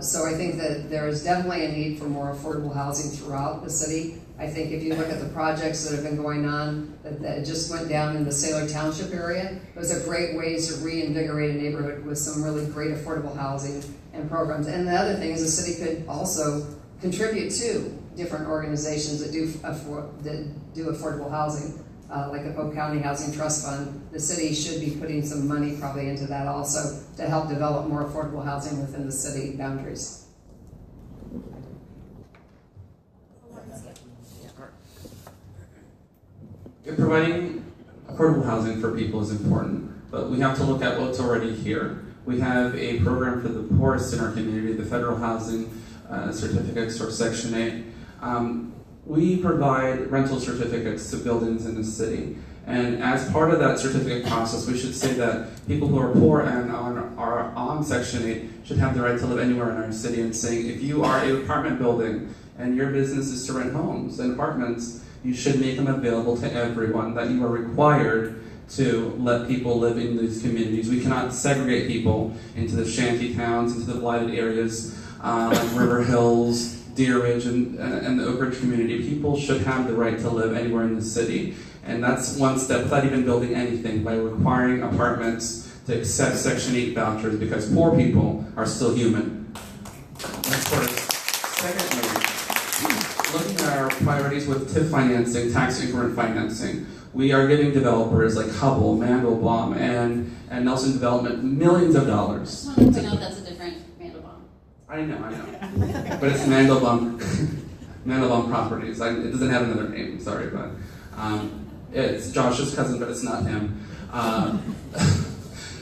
So I think that there is definitely a need for more affordable housing throughout the city. I think if you look at the projects that have been going on, that just went down in the Saylor Township area, those are great ways to reinvigorate a neighborhood with some really great affordable housing and programs. And the other thing is the city could also contribute to different organizations that do affordable housing, like the Polk County Housing Trust Fund. The city should be putting some money probably into that also to help develop more affordable housing within the city boundaries. Providing affordable housing for people is important, but we have to look at what's already here. We have a program for the poorest in our community, the Federal Housing Certificates, or Section 8. We provide rental certificates to buildings in the city. And as part of that certificate process, we should say that people who are poor and are on Section 8 should have the right to live anywhere in our city, and saying if you are an apartment building and your business is to rent homes and apartments, you should make them available to everyone, that you are required to let people live in these communities. We cannot segregate people into the shanty towns, into the blighted areas, like River Hills, Deer Ridge, and the Oak Ridge community. People should have the right to live anywhere in the city. And that's one step without even building anything, by requiring apartments to accept Section 8 vouchers, because poor people are still human. Of course, secondly, looking at our priorities with TIF financing, tax increment financing, we are giving developers like Hubble, Mandelbaum, and Nelson Development millions of dollars. I want to point out that's a different Mandelbaum. I know. But it's Mandelbaum Properties. It doesn't have another name, sorry, but it's Josh's cousin, but it's not him.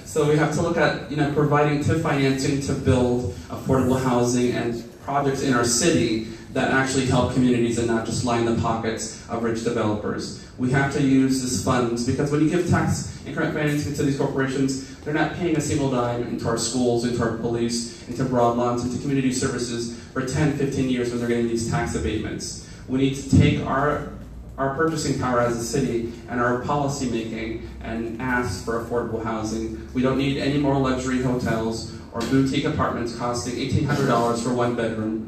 So we have to look at providing TIF financing to build affordable housing and projects in our city that actually help communities and not just line the pockets of rich developers. We have to use these funds, because when you give tax increment financing to these corporations, they're not paying a single dime into our schools, into our police, into broadlawns, into community services for 10, 15 years when they're getting these tax abatements. We need to take our purchasing power as a city and our policy making and ask for affordable housing. We don't need any more luxury hotels or boutique apartments costing $1,800 for one bedroom.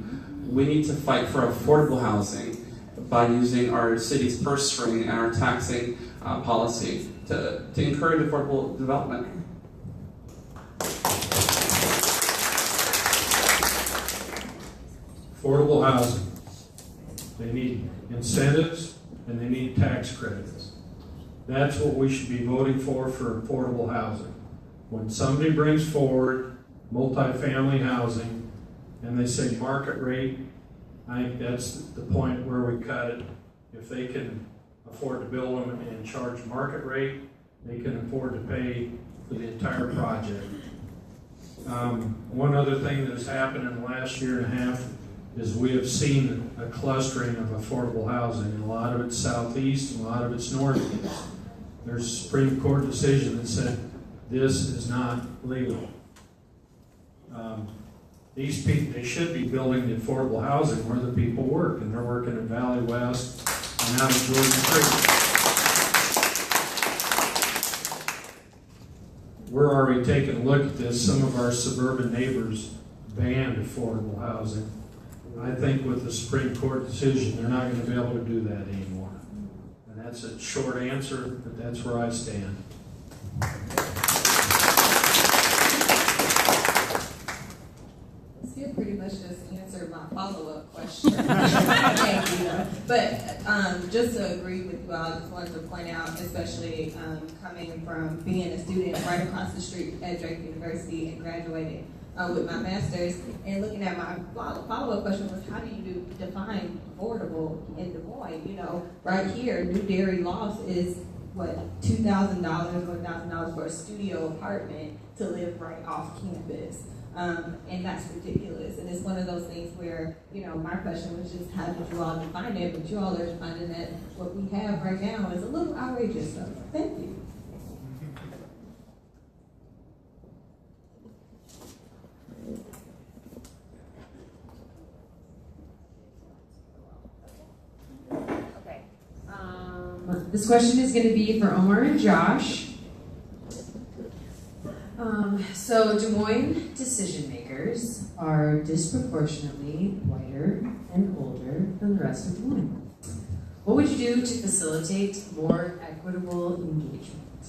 We need to fight for affordable housing by using our city's purse string and our taxing policy to encourage affordable development. Affordable housing. They need incentives and they need tax credits. That's what we should be voting for affordable housing. When somebody brings forward multifamily housing and they say market rate, I think that's the point where we cut it. If they can afford to build them and charge market rate, they can afford to pay for the entire project. One other thing that has happened in the last year and a half is we have seen a clustering of affordable housing, and a lot of it's southeast and a lot of it's northeast. There's a Supreme Court decision that said this is not legal. These people, they should be building the affordable housing where the people work, and they're working in Valley West and out of Jordan Creek. We're already taking a look at this. Some of our suburban neighbors banned affordable housing. I think with the Supreme Court decision, they're not going to be able to do that anymore. And that's a short answer, but that's where I stand. You pretty much just answered my follow-up question. Thank you. But just to agree with you all, I just wanted to point out, especially coming from being a student right across the street at Drake University and graduating with my master's, and looking at my follow-up question was, how do you define affordable in Des Moines? You know, right here, New Dairy Loft is what, $2,000 or $1,000 for a studio apartment to live right off campus. And that's ridiculous. And it's one of those things where, you know, my question was just how did you all define it? But you all are finding that what we have right now is a little outrageous. So thank you. Okay. This question is going to be for Omar and Josh. So Des Moines decision makers are disproportionately whiter and older than the rest of Des Moines. What would you do to facilitate more equitable engagement?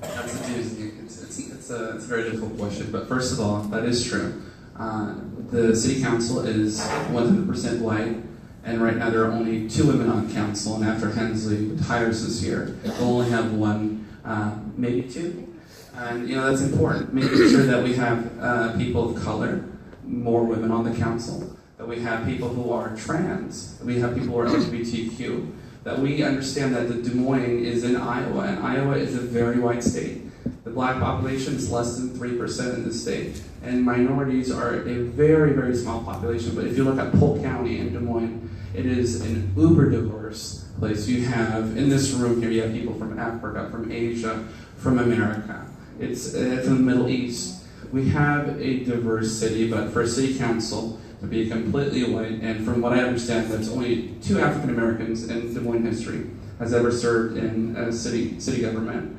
That's a doozy. It's a very difficult question, but first of all, that is true. The city council is 100% white, and right now there are only 2 women on council, and after Hensley retires this year, we'll only have 1, maybe 2. And you know, that's important, making sure that we have people of color, more women on the council, that we have people who are trans, that we have people who are LGBTQ, that we understand that the Des Moines is in Iowa, and Iowa is a very white state. The black population is less than 3% in the state, and minorities are a very, very small population. But if you look at Polk County in Des Moines, it is an uber diverse place. You have, in this room here, you have people from Africa, from Asia, from America. It's from the Middle East. We have a diverse city, but for city council to be completely white, and from what I understand, that's only 2 African Americans in Des Moines history has ever served in city government.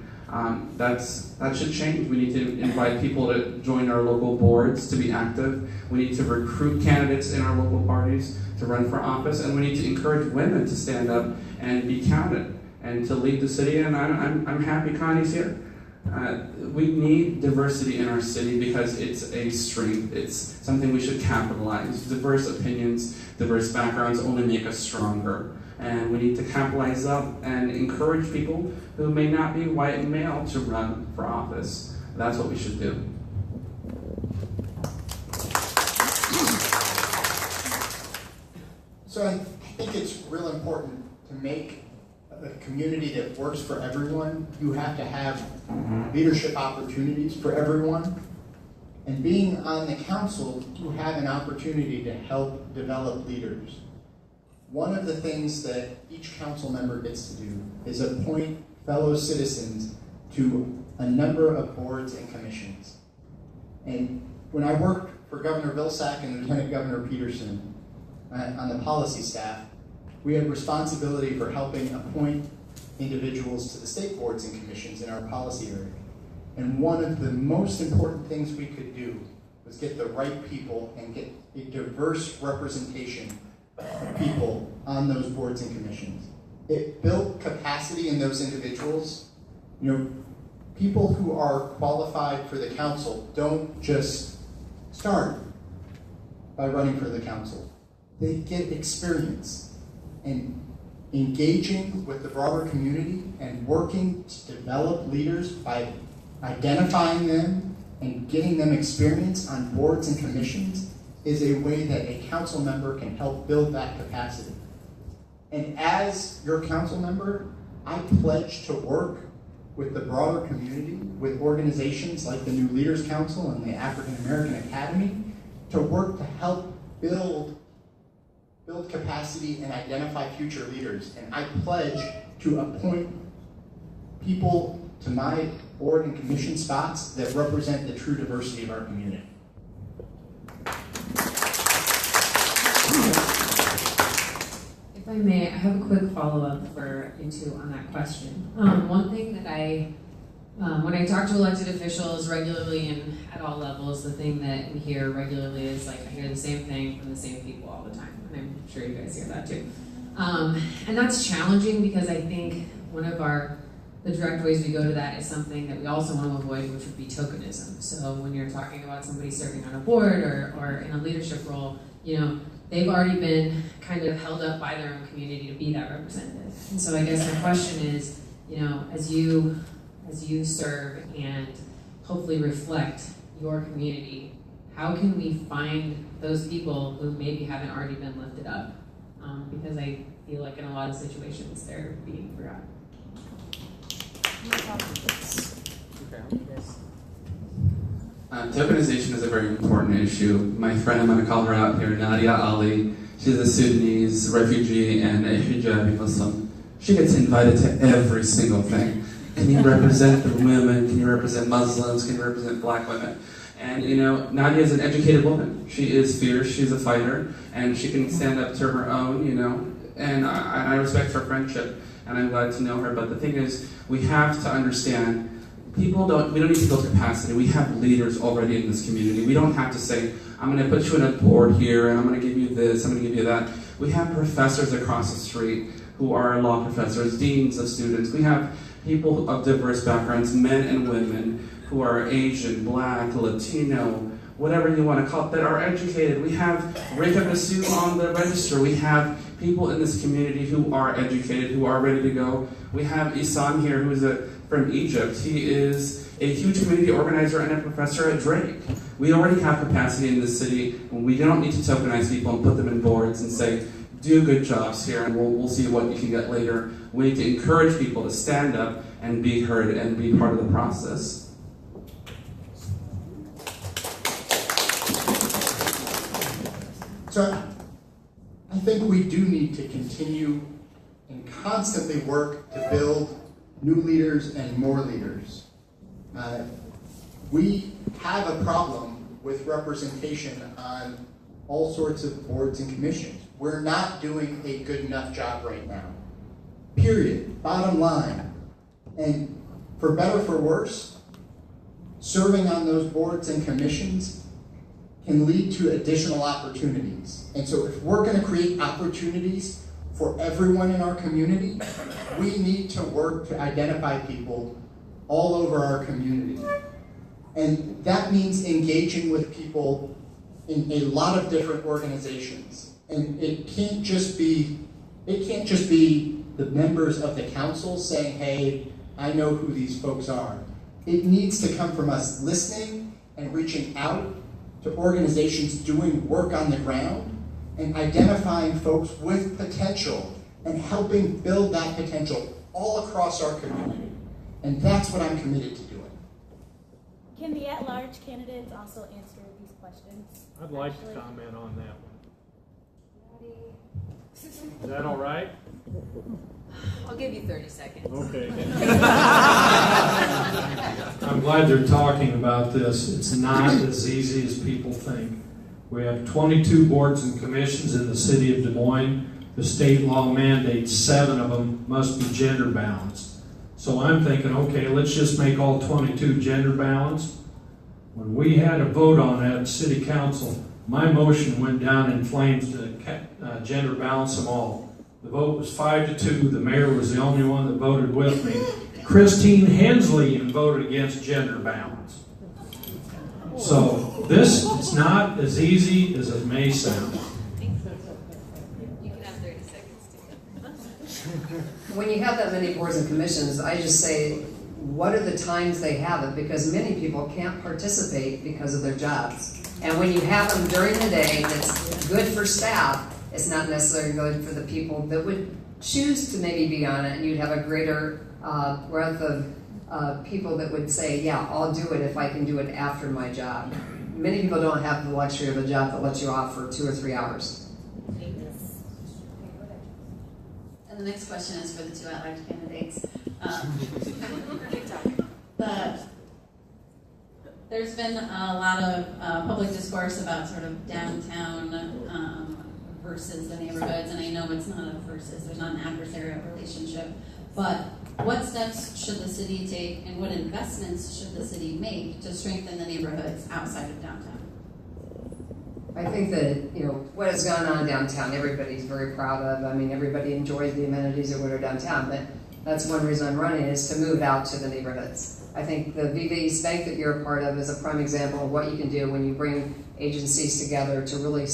That should change. We need to invite people to join our local boards, to be active. We need to recruit candidates in our local parties to run for office, and we need to encourage women to stand up and be counted and to lead the city. And I'm happy Connie's here. We need diversity in our city because it's a strength. It's something we should capitalize. Diverse opinions, diverse backgrounds only make us stronger. And we need to capitalize up and encourage people who may not be white and male to run for office. That's what we should do. So I think it's real important to make a community that works for everyone. You have to have leadership opportunities for everyone. And being on the council, you have an opportunity to help develop leaders. One of the things that each council member gets to do is appoint fellow citizens to a number of boards and commissions. And when I worked for Governor Vilsack and Lieutenant Governor Peterson on the policy staff, we had responsibility for helping appoint individuals to the state boards and commissions in our policy area. And one of the most important things we could do was get the right people and get a diverse representation of people on those boards and commissions. It built capacity in those individuals. You know, people who are qualified for the council don't just start by running for the council. They get experience. And engaging with the broader community and working to develop leaders by identifying them and getting them experience on boards and commissions is a way that a council member can help build that capacity. And as your council member, I pledge to work with the broader community, with organizations like the New Leaders Council and the African American Academy, to work to help build capacity and identify future leaders. And I pledge to appoint people to my board and commission spots that represent the true diversity of our community. If I may, I have a quick follow-up for you two on that question. One thing that I When I talk to elected officials regularly and at all levels, the thing that we hear regularly is like, I hear the same thing from the same people all the time. And I'm sure you guys hear that too. And that's challenging because I think one of the direct ways we go to that is something that we also want to avoid, which would be tokenism. So when you're talking about somebody serving on a board or in a leadership role, they've already been kind of held up by their own community to be that representative. And so I guess my question is, as you serve and hopefully reflect your community, how can we find those people who maybe haven't already been lifted up? Because I feel like in a lot of situations they're being forgotten. Tokenization is a very important issue. My friend, I'm going to call her out here, Nadia Ali. She's a Sudanese refugee and a hijabi Muslim. She gets invited to every single thing. Can you represent the women? Can you represent Muslims? Can you represent black women? And Nadia is an educated woman. She is fierce, she's a fighter, and she can stand up to her own, and I respect her friendship, and I'm glad to know her. But the thing is, we have to understand, we don't need to build capacity. We have leaders already in this community. We don't have to say, I'm going to put you in a board here, and I'm going to give you this, I'm going to give you that. We have professors across the street who are law professors, deans of students. We have people of diverse backgrounds, men and women, who are Asian, Black, Latino, whatever you want to call it, that are educated. We have Reka Basu on the register. We have people in this community who are educated, who are ready to go. We have Isan here, who is from Egypt. He is a huge community organizer and a professor at Drake. We already have capacity in this city, and we don't need to tokenize people and put them in boards and say, do good jobs here, and we'll see what you can get later. We need to encourage people to stand up and be heard and be part of the process. So I think we do need to continue and constantly work to build new leaders and more leaders. We have a problem with representation on all sorts of boards and commissions. We're not doing a good enough job right now. Period. Bottom line. And for better or for worse, serving on those boards and commissions can lead to additional opportunities. And so if we're going to create opportunities for everyone in our community, we need to work to identify people all over our community. And that means engaging with people in a lot of different organizations. And it can't just be the members of the council saying, hey, I know who these folks are. It needs to come from us listening and reaching out to organizations doing work on the ground and identifying folks with potential and helping build that potential all across our community. And that's what I'm committed to doing. Can the at-large candidates also answer these questions? I'd like to comment on that one. Is that all right? I'll give you 30 seconds. Okay. I'm glad they're talking about this. It's not as easy as people think. We have 22 boards and commissions in the city of Des Moines. The state law mandates 7 of them must be gender balanced. So I'm thinking, okay, let's just make all 22 gender balanced. When we had a vote on that at city council, my motion went down in flames to gender balance them all. The vote was 5-2. The mayor was the only one that voted with me. Christine Hensley voted against gender balance. So it's not as easy as it may sound. You can have 30 seconds too. When you have that many boards and commissions, I just say, what are the times they have it? Because many people can't participate because of their jobs. And when you have them during the day, that's good for staff. It's not necessarily good for the people that would choose to maybe be on it, and you'd have a greater breadth of people that would say, yeah, I'll do it if I can do it after my job. Many people don't have the luxury of a job that lets you off for 2 or 3 hours. And the next question is for the 2 at-large candidates. There's been a lot of public discourse about sort of downtown versus the neighborhoods, and I know it's not a versus, there's not an adversarial relationship, but What steps should the city take and what investments should the city make to strengthen the neighborhoods outside of downtown? I think that, what has gone on downtown, everybody's very proud of. I mean, everybody enjoys the amenities of what are downtown, but that's one reason I'm running is to move out to the neighborhoods. I think the Viva East Bank that you're a part of is a prime example of what you can do when you bring agencies together to really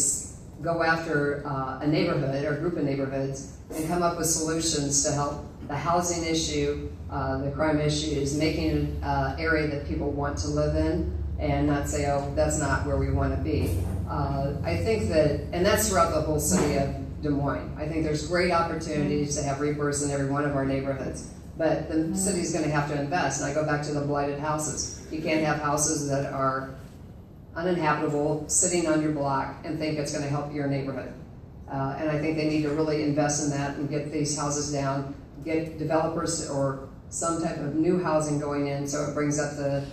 go after a neighborhood or a group of neighborhoods and come up with solutions to help the housing issue, the crime issues, making it an area that people want to live in and not say, oh, that's not where we want to be. I think that, and that's throughout the whole city of Des Moines. I think there's great opportunities to have rebirths in every one of our neighborhoods, but the city's going to have to invest. And I go back to the blighted houses. You can't have houses that are uninhabitable, sitting on your block, and think it's going to help your neighborhood. And I think they need to really invest in that and get these houses down, get developers or some type of new housing going in so it brings up the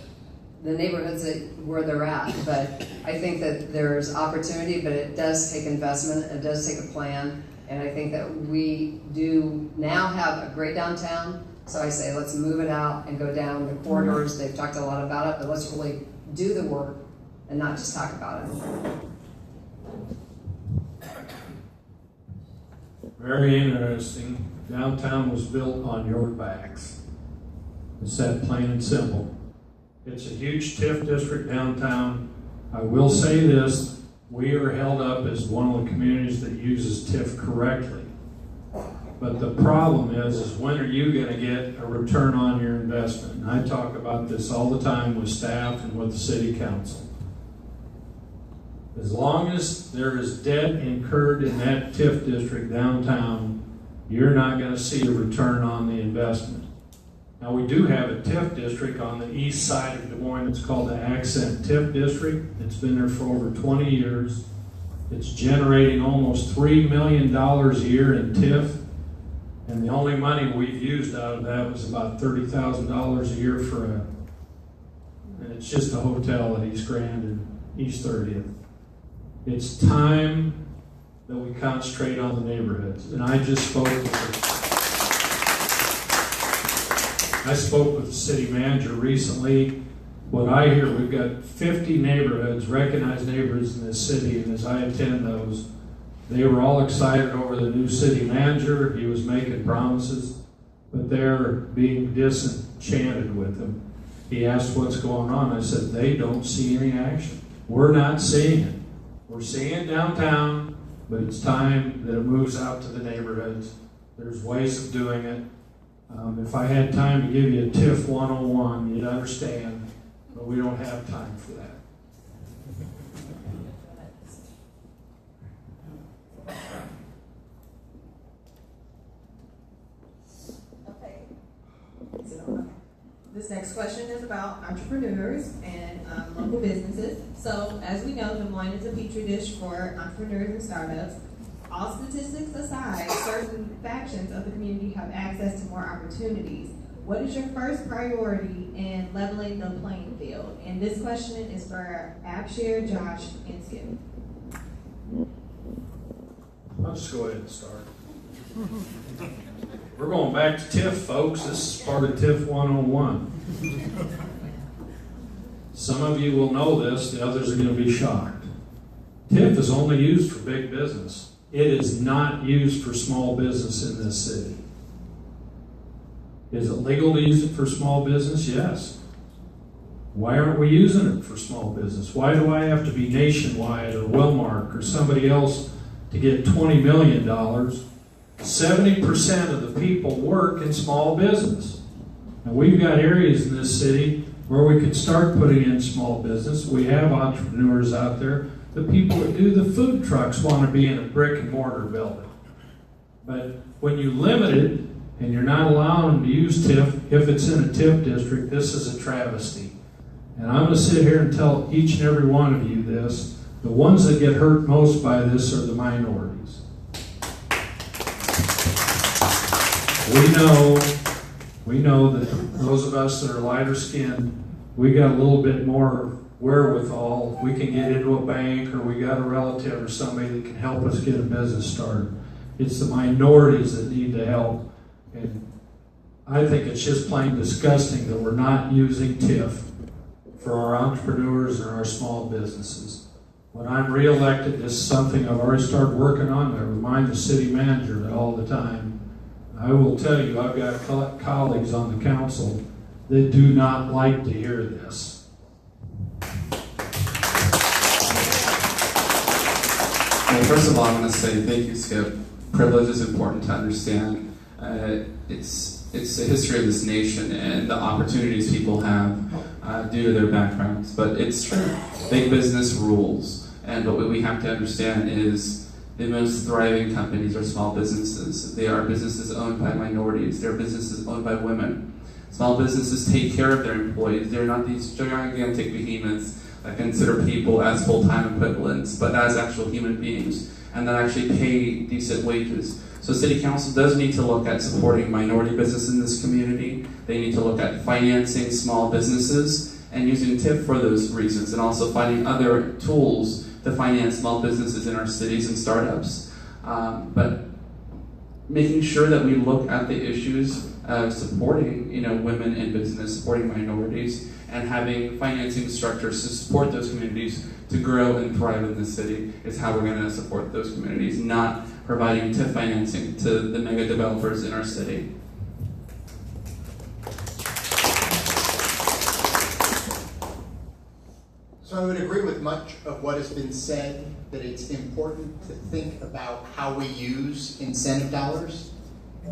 neighborhoods where they're at. But I think that there's opportunity, but it does take investment, it does take a plan, and I think that we do now have a great downtown, so I say let's move it out and go down the corridors. They've talked a lot about it, but let's really do the work and not just talk about it. Very interesting. Downtown was built on your backs. It's that plain and simple. It's a huge TIF district downtown. I will say this, we are held up as one of the communities that uses TIF correctly. But the problem is when are you going to get a return on your investment? And I talk about this all the time with staff and with the city council. As long as there is debt incurred in that TIF district downtown, you're not going to see a return on the investment. Now we do have a TIF district on the east side of Des Moines. It's called the Accent TIF District. It's been there for over 20 years. It's generating almost $3 million a year in TIF. And the only money we've used out of that was about $30,000 a year and it's just a hotel at East Grand and East 30th. It's time that we concentrate on the neighborhoods. And I just spoke with the city manager recently. What I hear, we've got 50 neighborhoods, recognized neighborhoods in this city, and as I attend those, they were all excited over the new city manager. He was making promises, but they're being disenchanted with him. He asked what's going on. I said, they don't see any action. We're not seeing it. We're seeing it downtown, but it's time that it moves out to the neighborhoods. There's ways of doing it. If I had time to give you a TIF 101, you'd understand, but we don't have time for that. This next question is about entrepreneurs and local businesses. So, as we know, Des Moines is a petri dish for entrepreneurs and startups. All statistics aside, certain factions of the community have access to more opportunities. What is your first priority in leveling the playing field? And this question is for Abshir, Josh, and Skip. I'll just go ahead and start. We're going back to TIF, folks. This is part of TIF 101. Some of you will know this, the others are going to be shocked. TIF is only used for big business. It is not used for small business in this city. Is it legal to use it for small business? Yes. Why aren't we using it for small business? Why do I have to be Nationwide or Wellmark or somebody else to get $20 million? 70% of the people work in small business. And we've got areas in this city where we could start putting in small business. We have entrepreneurs out there. The people that do the food trucks want to be in a brick and mortar building. But when you limit it and you're not allowing them to use TIF, if it's in a TIF district, this is a travesty. And I'm going to sit here and tell each and every one of you this. The ones that get hurt most by this are the minorities. We know that those of us that are lighter skinned, we got a little bit more wherewithal. We can get into a bank, or we got a relative or somebody that can help us get a business started. It's the minorities that need the help. And I think it's just plain disgusting that we're not using TIF for our entrepreneurs and our small businesses. When I'm reelected, this is something I've already started working on. I remind the city manager of it all the time. I will tell you, I've got colleagues on the council that do not like to hear this. Well, first of all, I want to say thank you, Skip. Privilege is important to understand. It's the history of this nation and the opportunities people have due to their backgrounds. But it's true. Big business rules. And what we have to understand is the most thriving companies are small businesses. They are businesses owned by minorities. They're businesses owned by women. Small businesses take care of their employees. They're not these gigantic behemoths that consider people as full-time equivalents, but as actual human beings, and that actually pay decent wages. So City Council does need to look at supporting minority business in this community. They need to look at financing small businesses and using TIF for those reasons, and also finding other tools to finance small businesses in our cities and startups. But making sure that we look at the issues of supporting, women in business, supporting minorities, and having financing structures to support those communities to grow and thrive in the city is how we're going to support those communities, not providing TIF financing to the mega developers in our city. So I would agree with much of what has been said, that it's important to think about how we use incentive dollars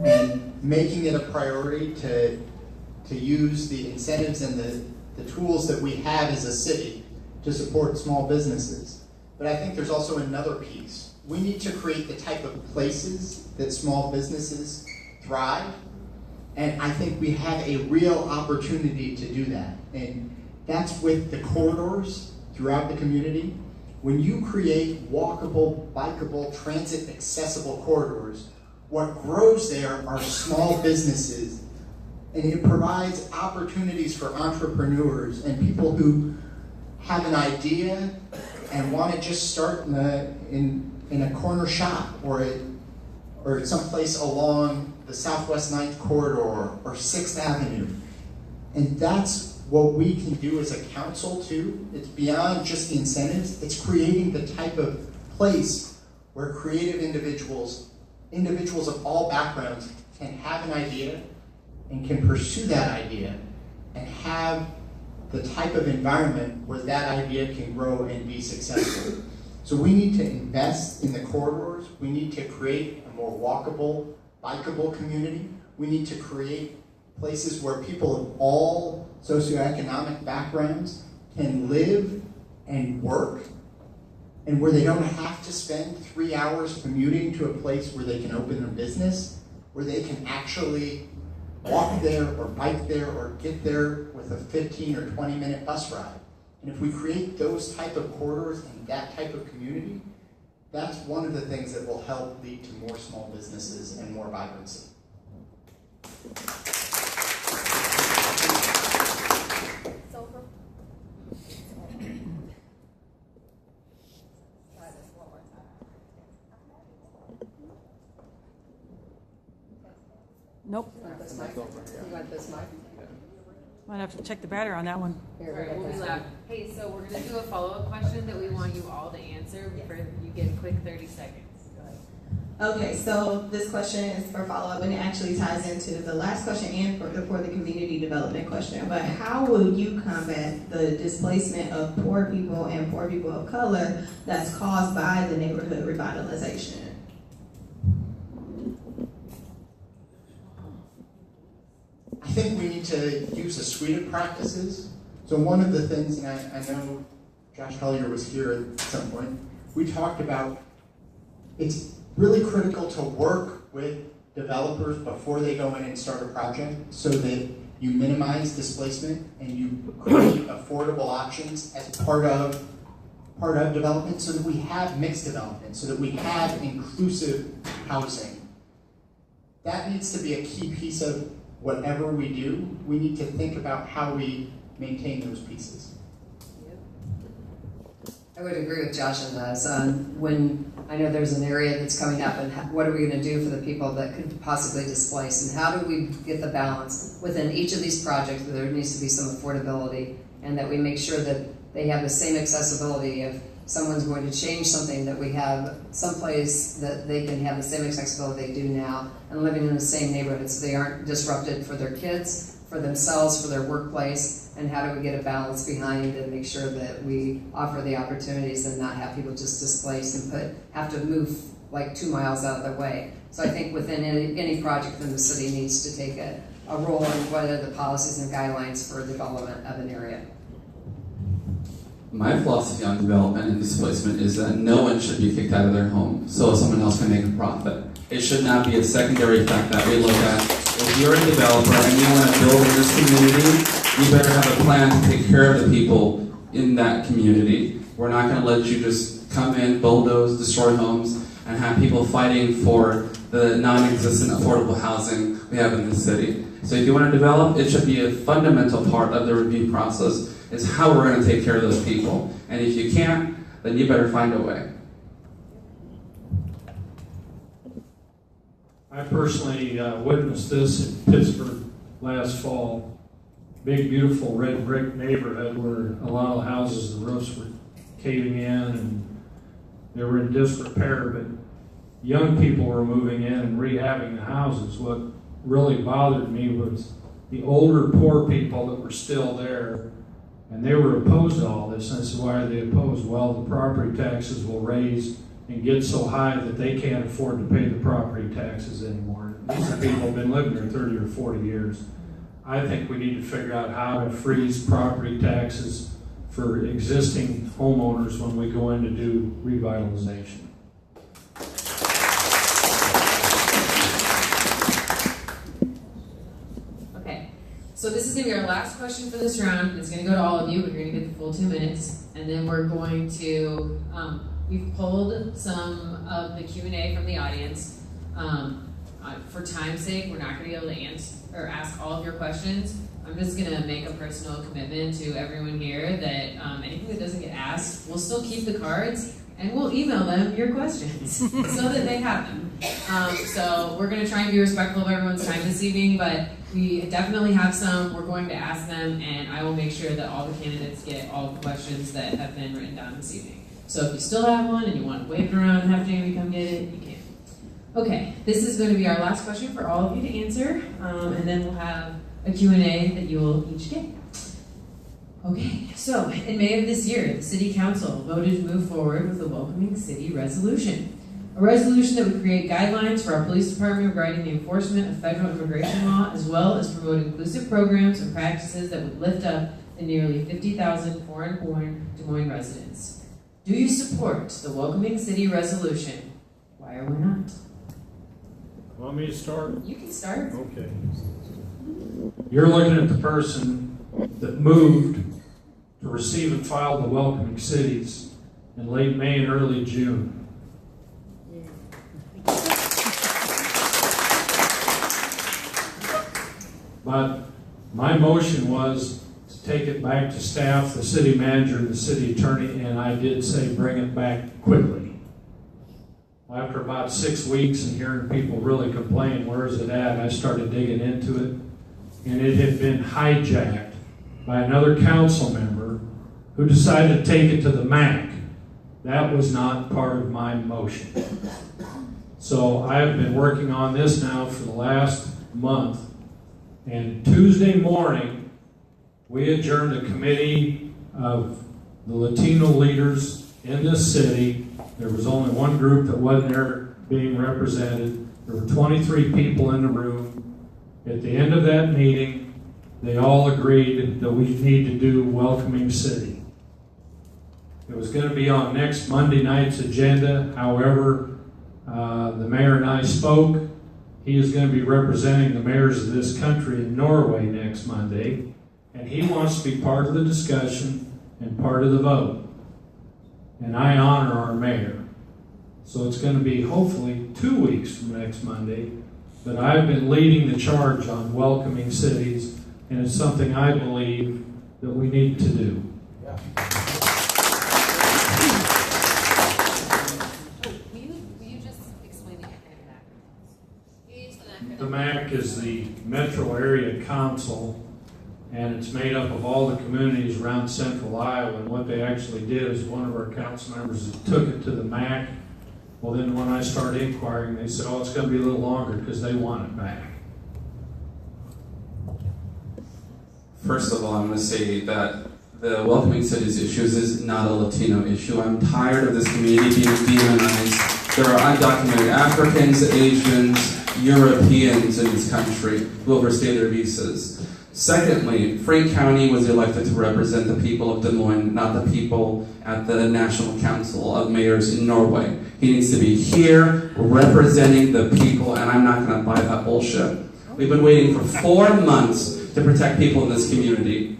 and making it a priority to use the incentives and the tools that we have as a city to support small businesses. But I think there's also another piece. We need to create the type of places that small businesses thrive, and I think we have a real opportunity to do that. And that's with the corridors throughout the community. When you create walkable, bikeable, transit accessible corridors, what grows there are small businesses, and it provides opportunities for entrepreneurs and people who have an idea and want to just start in a corner shop or someplace along the Southwest 9th Corridor or 6th Avenue. And that's what we can do as a council too. It's beyond just the incentives. It's creating the type of place where creative individuals of all backgrounds can have an idea and can pursue that idea and have the type of environment where that idea can grow and be successful. So we need to invest in the corridors. We need to create a more walkable, bikeable community. We need to create places where people of all socioeconomic backgrounds can live and work, and where they don't have to spend 3 hours commuting to a place where they can open their business, where they can actually walk there or bike there or get there with a 15 or 20-minute bus ride. And if we create those type of corridors and that type of community, that's one of the things that will help lead to more small businesses and more vibrancy. Nope. You want this mic? Might have to check the battery on that one. Sorry, we'll be loud. Hey, so we're going to do a follow-up question that we want you all to answer before you get a quick 30 seconds. Go ahead. Okay, so this question is for follow-up, and it actually ties into the last question and for the community development question. But how will you combat the displacement of poor people and poor people of color that's caused by the neighborhood revitalization? I think we need to use a suite of practices. So one of the things, and I know Josh Collier was here at some point, we talked about it's really critical to work with developers before they go in and start a project so that you minimize displacement and you create affordable options as part of development, so that we have mixed development, so that we have inclusive housing. That needs to be a key piece of whatever we do. We need to think about how we maintain those pieces. I would agree with Josh on this. When I know there's an area that's coming up, and what are we going to do for the people that could possibly displace, and how do we get the balance within each of these projects where there needs to be some affordability, and that we make sure that they have the same accessibility. If someone's going to change something, that we have someplace that they can have the same accessibility they do now, and living in the same neighborhood so they aren't disrupted for their kids, for themselves, for their workplace. And how do we get a balance behind and make sure that we offer the opportunities and not have people just displaced and have to move like 2 miles out of their way. So I think within any project in the city needs to take a role in what are the policies and guidelines for development of an area. My philosophy on development and displacement is that no one should be kicked out of their home so someone else can make a profit. It should not be a secondary fact that we look at. If you're a developer and you want to build in this community, you better have a plan to take care of the people in that community. We're not going to let you just come in, bulldoze, destroy homes, and have people fighting for the non-existent affordable housing we have in the city. So if you want to develop, it should be a fundamental part of the review process, is how we're going to take care of those people. And if you can't, then you better find a way. I personally witnessed this in Pittsburgh last fall. Big, beautiful red brick neighborhood where a lot of the houses, the roofs were caving in and they were in disrepair, but young people were moving in and rehabbing the houses. What really bothered me was the older, poor people that were still there, and they were opposed to all this. And I said, why are they opposed? Well, the property taxes will raise and get so high that they can't afford to pay the property taxes anymore. These are people who have been living there 30 or 40 years. I think we need to figure out how to freeze property taxes for existing homeowners when we go in to do revitalization. Okay, so this is going to be our last question for this round. It's going to go to all of you, but you're going to get the full 2 minutes. And then we're going to, we've pulled some of the Q&A from the audience. For time's sake, we're not going to be able to answer or ask all of your questions. I'm just going to make a personal commitment to everyone here that anything that doesn't get asked, we'll still keep the cards and we'll email them your questions so that they have them. So we're going to try and be respectful of everyone's time this evening, but we definitely have some. We're going to ask them, and I will make sure that all the candidates get all the questions that have been written down this evening. So if you still have one and you want to wave it around and have Jamie come get it, you can. Okay, this is going to be our last question for all of you to answer, and then we'll have a Q&A that you will each get. Okay, so in May of this year, the City Council voted to move forward with the Welcoming City Resolution, a resolution that would create guidelines for our police department regarding the enforcement of federal immigration law, as well as promote inclusive programs and practices that would lift up the nearly 50,000 foreign-born Des Moines residents. Do you support the Welcoming City Resolution? Why or why not? Want me to start? You can start. Okay. You're looking at the person that moved to receive and file the Welcoming Cities in late May and early June. But my motion was to take it back to staff, the city manager, and the city attorney, and I did say bring it back quickly. After about 6 weeks and hearing people really complain, where is it at, I started digging into it, and it had been hijacked by another council member who decided to take it to the MAC. That was not part of my motion. So I have been working on this now for the last month, and Tuesday morning we adjourned a committee of the Latino leaders in this city. There was only one group that wasn't there being represented. There were 23 people in the room. At the end of that meeting, they all agreed that we need to do Welcoming City. It was going to be on next Monday night's agenda. However, the mayor and I spoke. He is going to be representing the mayors of this country in Norway next Monday, and he wants to be part of the discussion and part of the vote. And I honor our mayor. So it's going to be hopefully 2 weeks from next Monday, but I've been leading the charge on Welcoming Cities, and it's something I believe that we need to do. Yeah. metro area council, and it's made up of all the communities around central Iowa. And what they actually did is one of our council members took it to the MAC. Well, then when I started inquiring, they said, oh, it's going to be a little longer because they want it back. First of all, I'm going to say that the Welcoming Cities issues is not a Latino issue. I'm tired of this community being demonized. There are undocumented Africans, Asians, Europeans in this country who overstay their visas. Secondly, Frank County was elected to represent the people of Des Moines, not the people at the National Council of Mayors in Norway. He needs to be here representing the people, and I'm not going to buy that bullshit. We've been waiting for 4 months to protect people in this community.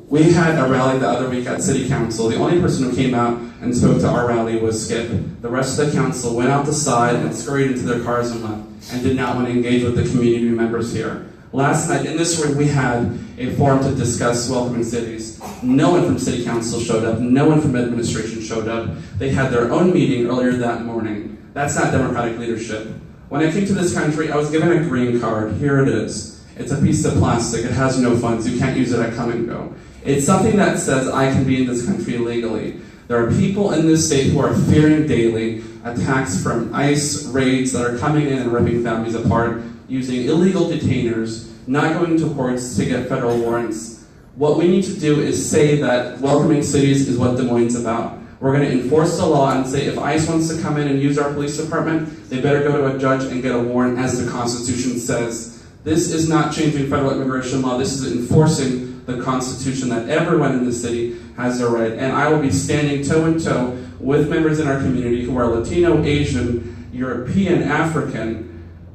We had a rally the other week at City Council. The only person who came out and spoke to our rally was Skip. The rest of the council went out the side and scurried into their cars and left, and did not want to engage with the community members here. Last night in this room we had a forum to discuss welcoming cities. No one from City Council showed up. No one from administration showed up. They had their own meeting earlier that morning. That's not democratic leadership. When I came to this country, I was given a green card. Here it is. It's a piece of plastic. It has no funds. You can't use it at come and go. It's something that says I can be in this country legally. There are people in this state who are fearing daily attacks from ICE raids that are coming in and ripping families apart, using illegal detainers, not going to courts to get federal warrants. What we need to do is say that welcoming cities is what Des Moines is about. We're going to enforce the law and say if ICE wants to come in and use our police department, they better go to a judge and get a warrant as the Constitution says. This is not changing federal immigration law. This is enforcing the Constitution that everyone in the city has a right. And I will be standing toe and toe with members in our community who are Latino, Asian, European, African,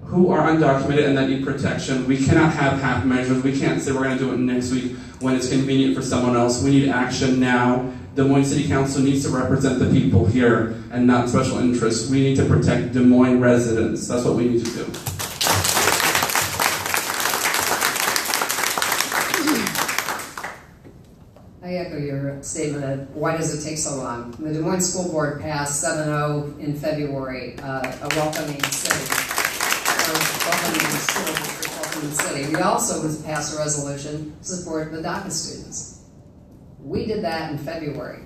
who are undocumented and that need protection. We cannot have half measures. We can't say we're going to do it next week when it's convenient for someone else. We need action now. Des Moines City Council needs to represent the people here and not special interests. We need to protect Des Moines residents. That's what we need to do. I echo your statement of why does it take so long? The Des Moines School Board passed 7-0 in February, a welcoming city. Welcoming school district, welcoming city. We also passed a resolution to support the DACA students. We did that in February.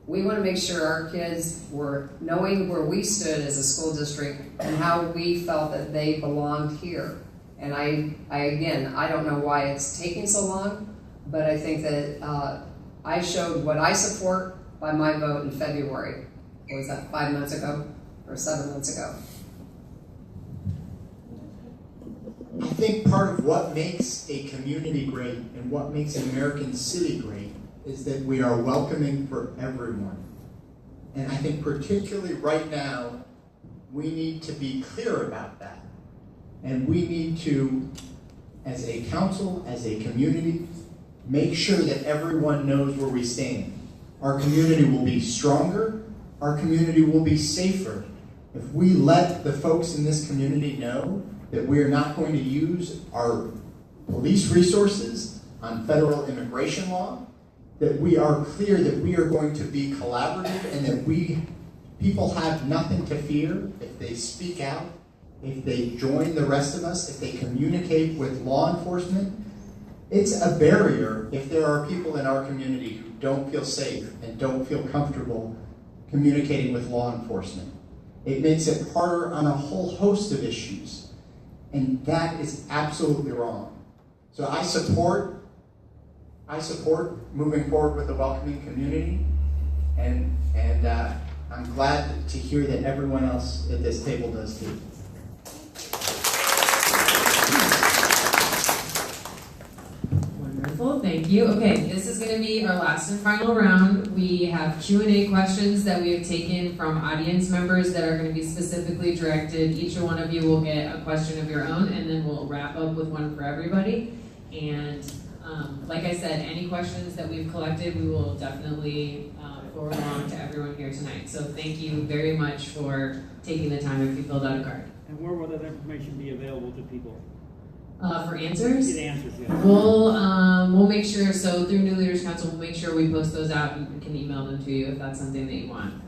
We want to make sure our kids were knowing where we stood as a school district and how we felt that they belonged here. And I don't know why it's taking so long, but I think that I showed what I support by my vote in February. What was that, 5 months ago or 7 months ago? I think part of what makes a community great and what makes an American city great is that we are welcoming for everyone. And I think particularly right now, we need to be clear about that. And we need to, as a council, as a community, make sure that everyone knows where we stand. Our community will be stronger. Our community will be safer if we let the folks in this community know that we are not going to use our police resources on federal immigration law, that we are clear that we are going to be collaborative and that people have nothing to fear if they speak out, if they join the rest of us, if they communicate with law enforcement. It's a barrier if there are people in our community who don't feel safe and don't feel comfortable communicating with law enforcement. It makes it harder on a whole host of issues. And that is absolutely wrong. So I support moving forward with the welcoming community, and I'm glad to hear that everyone else at this table does too. Wonderful, thank you. Okay, this is going to be our last and final round. We have Q&A questions that we have taken from audience members that are going to be specifically directed. Each one of you will get a question of your own, and then we'll wrap up with one for everybody. And like I said, any questions that we've collected, we will definitely forward along to everyone here tonight. So thank you very much for taking the time if you filled out a card. And where will that information be available to people? For answers? Get answers, yeah. We'll make sure, so through New Leaders Council, we'll make sure we post those out and we can email them to you if that's something that you want.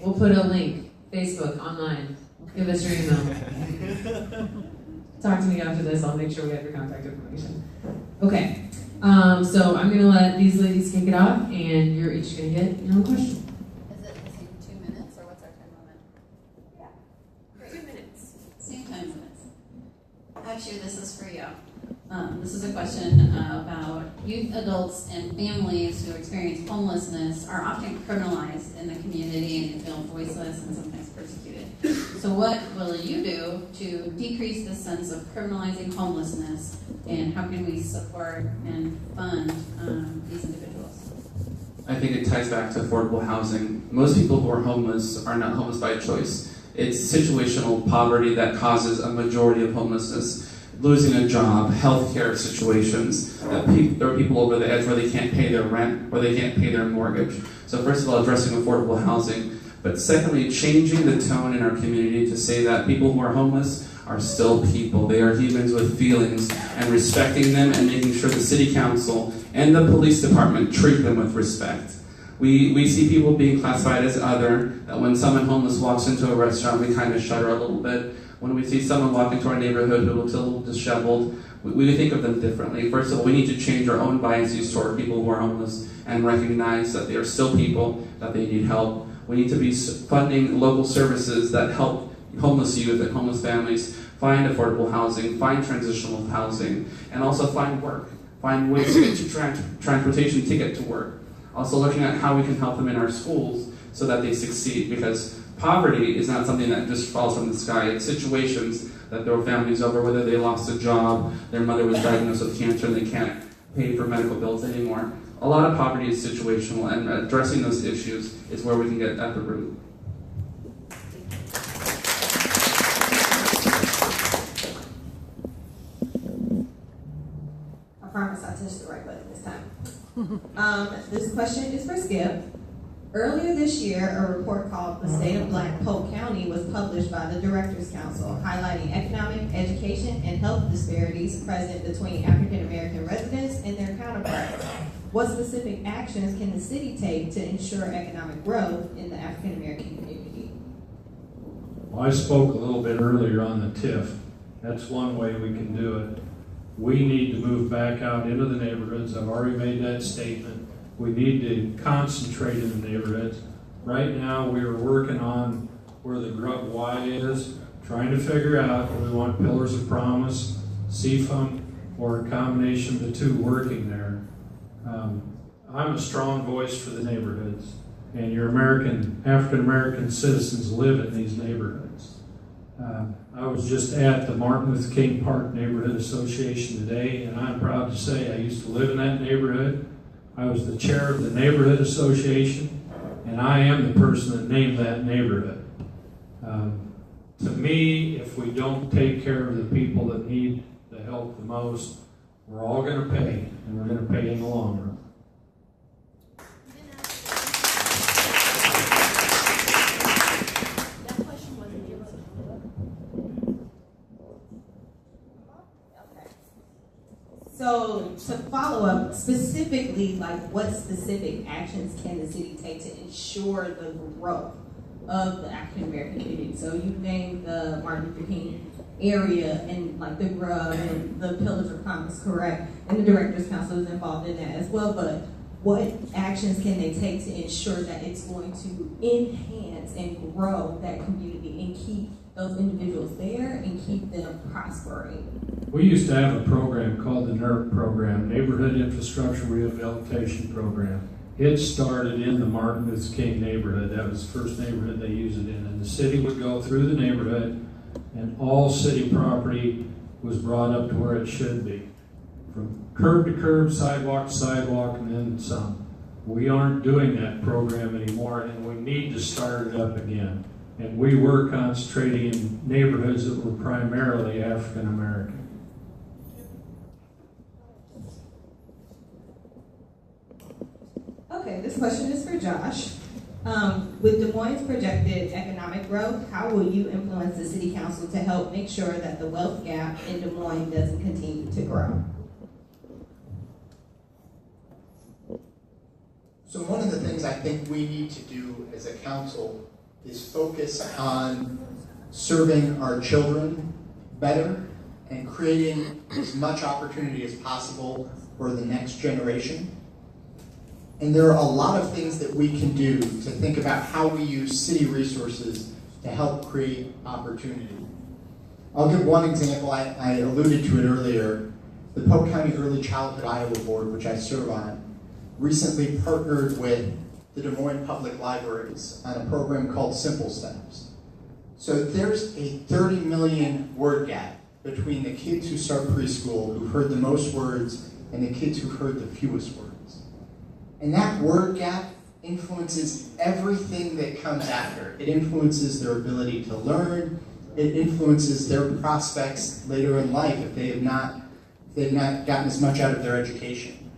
We'll put a link, Facebook, online. Give us your email. talk to me after this. I'll make sure we have your contact information. Okay. So I'm going to let these ladies kick it off, and you're each going to get your own question. Is it the same 2 minutes, or what's our time limit? Yeah. 2 minutes. Same time limits. Actually, this is for you. This is a question about youth, adults, and families who experience homelessness are often criminalized in the community and feel voiceless and sometimes persecuted. So what will you do to decrease the sense of criminalizing homelessness, and how can we support and fund these individuals? I think it ties back to affordable housing. Most people who are homeless are not homeless by choice. It's situational poverty that causes a majority of homelessness. Losing a job, healthcare situations. There are people over the edge where they can't pay their rent, or they can't pay their mortgage. So first of all, addressing affordable housing. But secondly, changing the tone in our community to say that people who are homeless are still people. They are humans with feelings, and respecting them and making sure the city council and the police department treat them with respect. We see people being classified as other, that when someone homeless walks into a restaurant, we kind of shudder a little bit. When we see someone walk into our neighborhood who looks a little disheveled, we think of them differently. First of all, we need to change our own biases toward people who are homeless and recognize that they are still people, that they need help. We need to be funding local services that help homeless youth and homeless families find affordable housing, find transitional housing, and also find work. Find ways to get to transportation to get to work. Also looking at how we can help them in our schools so that they succeed, because poverty is not something that just falls from the sky. It's situations that throw families over, whether they lost a job, their mother was diagnosed with cancer and they can't pay for medical bills anymore. A lot of poverty is situational, and addressing those issues is where we can get at the root. I promise I touched the right button this time. This question is for Skip. Earlier this year, a report called The State of Black Polk County was published by the Directors Council, highlighting economic, education, and health disparities present between African American residents and their counterparts. What specific actions can the city take to ensure economic growth in the African American community? Well, I spoke a little bit earlier on the TIF. That's one way we can do it. We need to move back out into the neighborhoods. I've already made that statement. We need to concentrate in the neighborhoods. Right now, we are working on where the Grub Y is, trying to figure out if we want Pillars of Promise, CFUM, or a combination of the two working there. I'm a strong voice for the neighborhoods, and your African American citizens live in these neighborhoods. I was just at the Martin Luther King Park Neighborhood Association today, and I'm proud to say I used to live in that neighborhood. I was the chair of the neighborhood association, and I am the person that named that neighborhood. To me, if we don't take care of the people that need the help the most, we're all going to pay, and we're going to pay in the long run. That question wasn't answered. Okay. So to follow up, specifically, like what specific actions can the city take to ensure the growth of the African American community? So you named the Martin Luther King area and like the Grub and the Pillars of Promise, correct? And the Directors Council is involved in that as well, but what actions can they take to ensure that it's going to enhance and grow that community and keep those individuals there and keep them prospering? We used to have a program called the NIRP program, Neighborhood Infrastructure Rehabilitation Program. It started in the Martin Luther King neighborhood. That was the first neighborhood they used it in. And the city would go through the neighborhood, and all city property was brought up to where it should be. From curb to curb, sidewalk to sidewalk, and then some. We aren't doing that program anymore, and we need to start it up again. And we were concentrating in neighborhoods that were primarily African American. Okay, this question is for Josh. With Des Moines' projected economic growth, how will you influence the city council to help make sure that the wealth gap in Des Moines doesn't continue to grow? So one of the things I think we need to do as a council is focus on serving our children better and creating as much opportunity as possible for the next generation. And there are a lot of things that we can do to think about how we use city resources to help create opportunity. I'll give one example. I alluded to it earlier. The Polk County Early Childhood Iowa Board, which I serve on, recently partnered with the Des Moines Public Libraries on a program called Simple Steps. So there's a 30 million word gap between the kids who start preschool, who heard the most words, and the kids who heard the fewest words. And that word gap influences everything that comes after. It influences their ability to learn. It influences their prospects later in life if they've not gotten as much out of their education.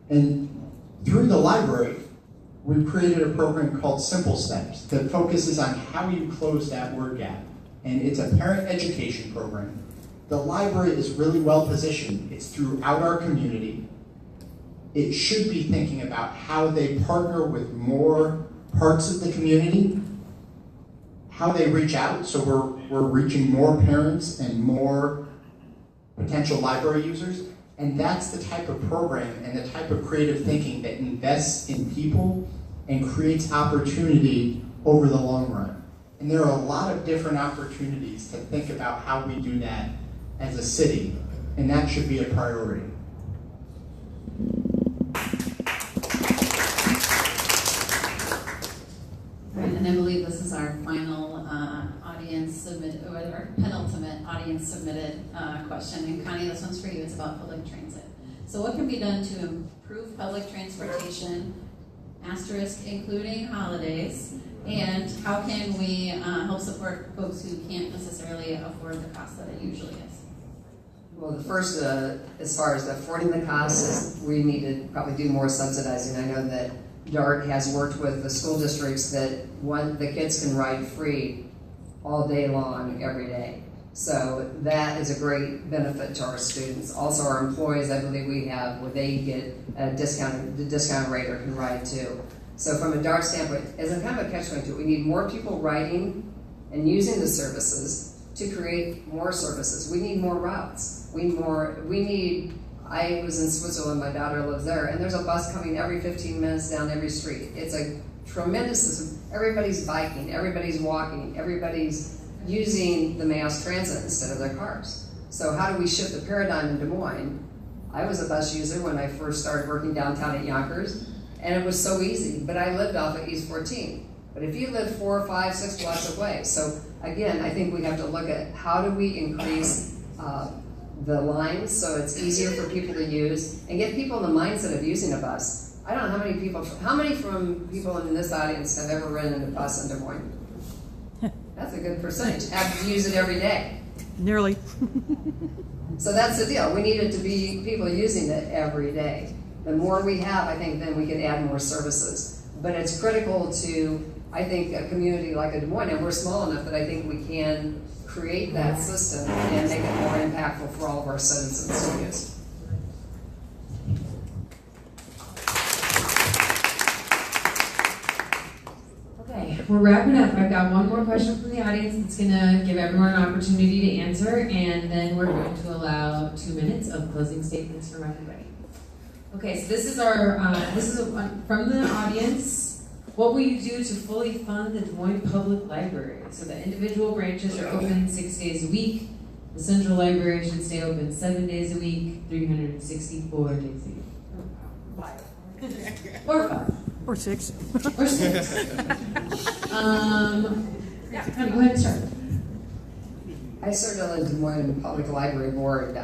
And through the library, we created a program called Simple Steps that focuses on how you close that word gap. And it's a parent education program. The library is really well positioned. It's throughout our community. It should be thinking about how they partner with more parts of the community, how they reach out, so we're reaching more parents and more potential library users. And that's the type of program and the type of creative thinking that invests in people and creates opportunity over the long run. And there are a lot of different opportunities to think about how we do that as a city, and that should be a priority. Right, and I believe this is our final audience submitted, or our penultimate audience submitted question. And Connie, this one's for you. It's about public transit. So what can be done to improve public transportation, asterisk, including holidays, and how can we help support folks who can't necessarily afford the cost that it usually is? Well, the first, as far as affording the costs, is we need to probably do more subsidizing. I know that DART has worked with the school districts that the kids can ride free all day long, every day. So that is a great benefit to our students. Also, our employees, I believe we have, where they get a discount rate or can ride too. So from a DART standpoint, as a kind of a catch-22, we need more people riding and using the services to create more services. We need more routes. I was in Switzerland, my daughter lives there, and there's a bus coming every 15 minutes down every street. It's a tremendous system. Everybody's biking, everybody's walking, everybody's using the mass transit instead of their cars. So how do we shift the paradigm in Des Moines? I was a bus user when I first started working downtown at Yonkers, and it was so easy, but I lived off of East 14. But if you live 4, 5, 6 blocks away, so again, I think we have to look at how do we increase the lines so it's easier for people to use and get people in the mindset of using a bus. I don't know how many from people in this audience have ever ridden a bus in Des Moines? That's a good percentage. Have to use it every day. Nearly. So that's the deal. We need it to be people using it every day. The more we have, I think, then we can add more services. But it's critical to, I think, a community like a Des Moines, and we're small enough that I think we can create that system and make it more impactful for all of our citizens to use. Okay, we're wrapping up. I've got one more question from the audience that's going to give everyone an opportunity to answer, and then we're going to allow 2 minutes of closing statements from everybody. Okay, so this is from the audience. What will you do to fully fund the Des Moines Public Library? So the individual branches are open 6 days a week. The central library should stay open 7 days a week, 364 days a week. Or 5. Or 6. Or 6. Yeah, Connie, go ahead and start. I served on the Des Moines Public Library Board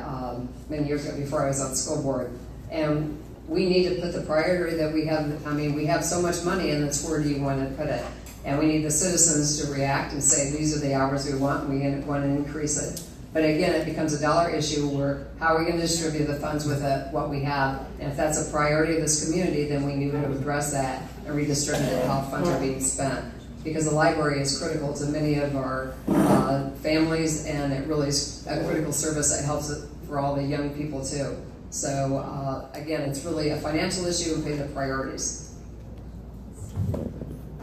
many years ago before I was on the school board. And we need to put the priority that we have. I mean, we have so much money, and that's where do you want to put it? And we need the citizens to react and say, these are the hours we want, and we want to increase it. But again, it becomes a dollar issue where how are we going to distribute the funds with what we have? And if that's a priority of this community, then we need to address that and redistribute it, how funds are being spent. Because the library is critical to many of our families, and it really is a critical service that helps it for all the young people too. So again, it's really a financial issue and pay the priorities.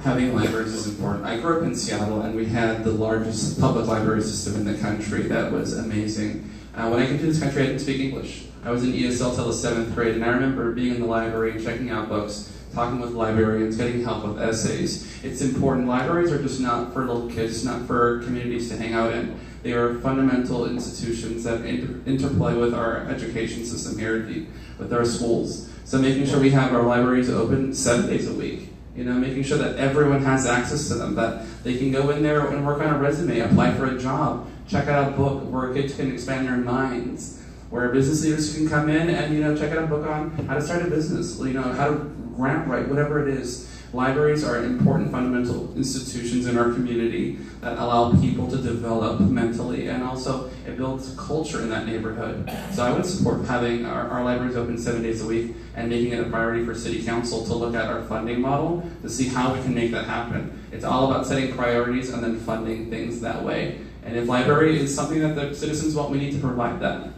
having libraries is important. I grew up in Seattle, and we had the largest public library system in the country. That was amazing. When I came to this country, I didn't speak English. I was in ESL till the 7th grade, and I remember being in the library, checking out books, talking with librarians, getting help with essays. It's important. Libraries are just not for little kids, not for communities to hang out in. They are fundamental institutions that interplay with our education system here, with our schools. So making sure we have our libraries open 7 days a week. Making sure that everyone has access to them, that they can go in there and work on a resume, apply for a job, check out a book where kids can expand their minds, where business leaders can come in and check out a book on how to start a business, how to grant write, whatever it is. Libraries are important fundamental institutions in our community that allow people to develop mentally, and also it builds culture in that neighborhood. So I would support having our libraries open 7 days a week and making it a priority for City Council to look at our funding model to see how we can make that happen. It's all about setting priorities and then funding things that way. And if library is something that the citizens want, we need to provide that.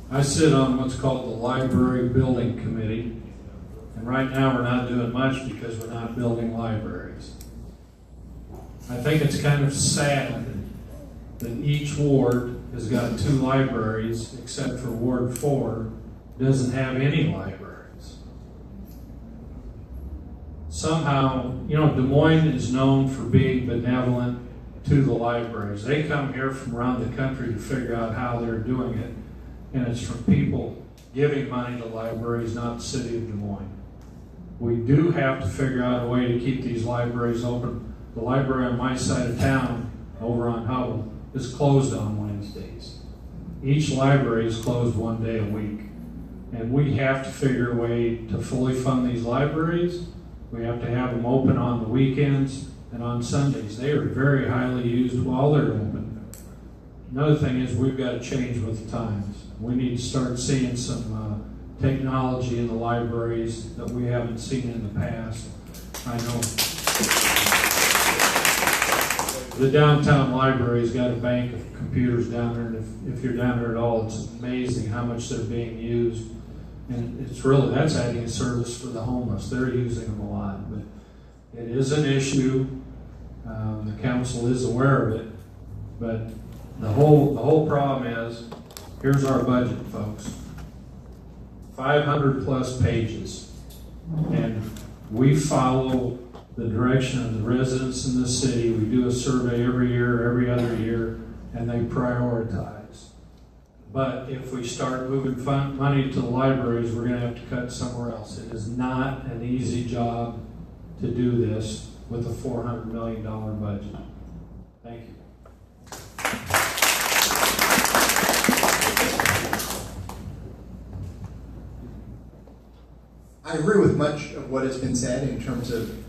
I sit on what's called the Library Building Committee, and right now we're not doing much because we're not building libraries. I think it's kind of sad that each ward has got 2 libraries, except for Ward 4 doesn't have any libraries. Somehow, Des Moines is known for being benevolent to the libraries. They come here from around the country to figure out how they're doing it. And it's from people giving money to libraries, not the city of Des Moines. We do have to figure out a way to keep these libraries open. The library on my side of town, over on Hubble, is closed on Wednesdays. Each library is closed 1 day a week. And we have to figure a way to fully fund these libraries. We have to have them open on the weekends and on Sundays. They are very highly used while they're open. Another thing is we've got to change with the times. We need to start seeing some technology in the libraries that we haven't seen in the past. I know the downtown library's got a bank of computers down there, and if you're down there at all, it's amazing how much they're being used. And that's adding a service for the homeless. They're using them a lot, but it is an issue. The council is aware of it, but the whole problem is, here's our budget, folks. 500 plus pages. And we follow the direction of the residents in the city. We do a survey every year, every other year, and they prioritize. But if we start moving money to the libraries, we're going to have to cut somewhere else. It is not an easy job to do this with a $400 million budget. Thank you. I agree with much of what has been said in terms of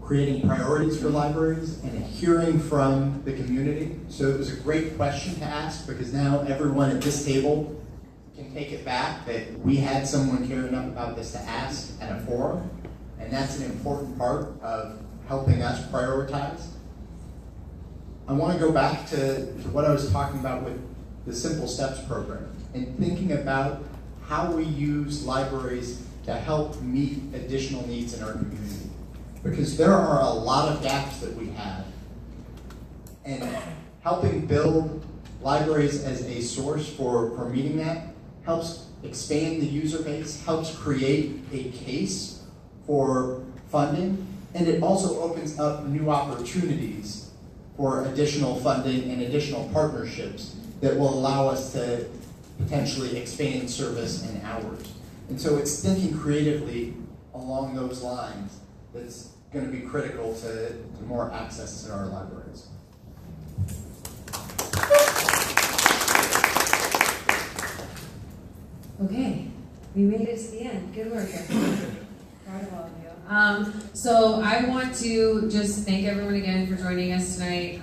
creating priorities for libraries and hearing from the community. So it was a great question to ask, because now everyone at this table can take it back that we had someone care enough about this to ask at a forum, and that's an important part of helping us prioritize. I want to go back to what I was talking about with the Simple Steps program and thinking about how we use libraries to help meet additional needs in our community. Because there are a lot of gaps that we have. And helping build libraries as a source for meeting that helps expand the user base, helps create a case for funding, and it also opens up new opportunities for additional funding and additional partnerships that will allow us to potentially expand service and hours. And so it's thinking creatively along those lines that's going to be critical to more access to our libraries. Okay, we made it to the end. Good work, everyone. Proud of all of you. So I want to just thank everyone again for joining us tonight.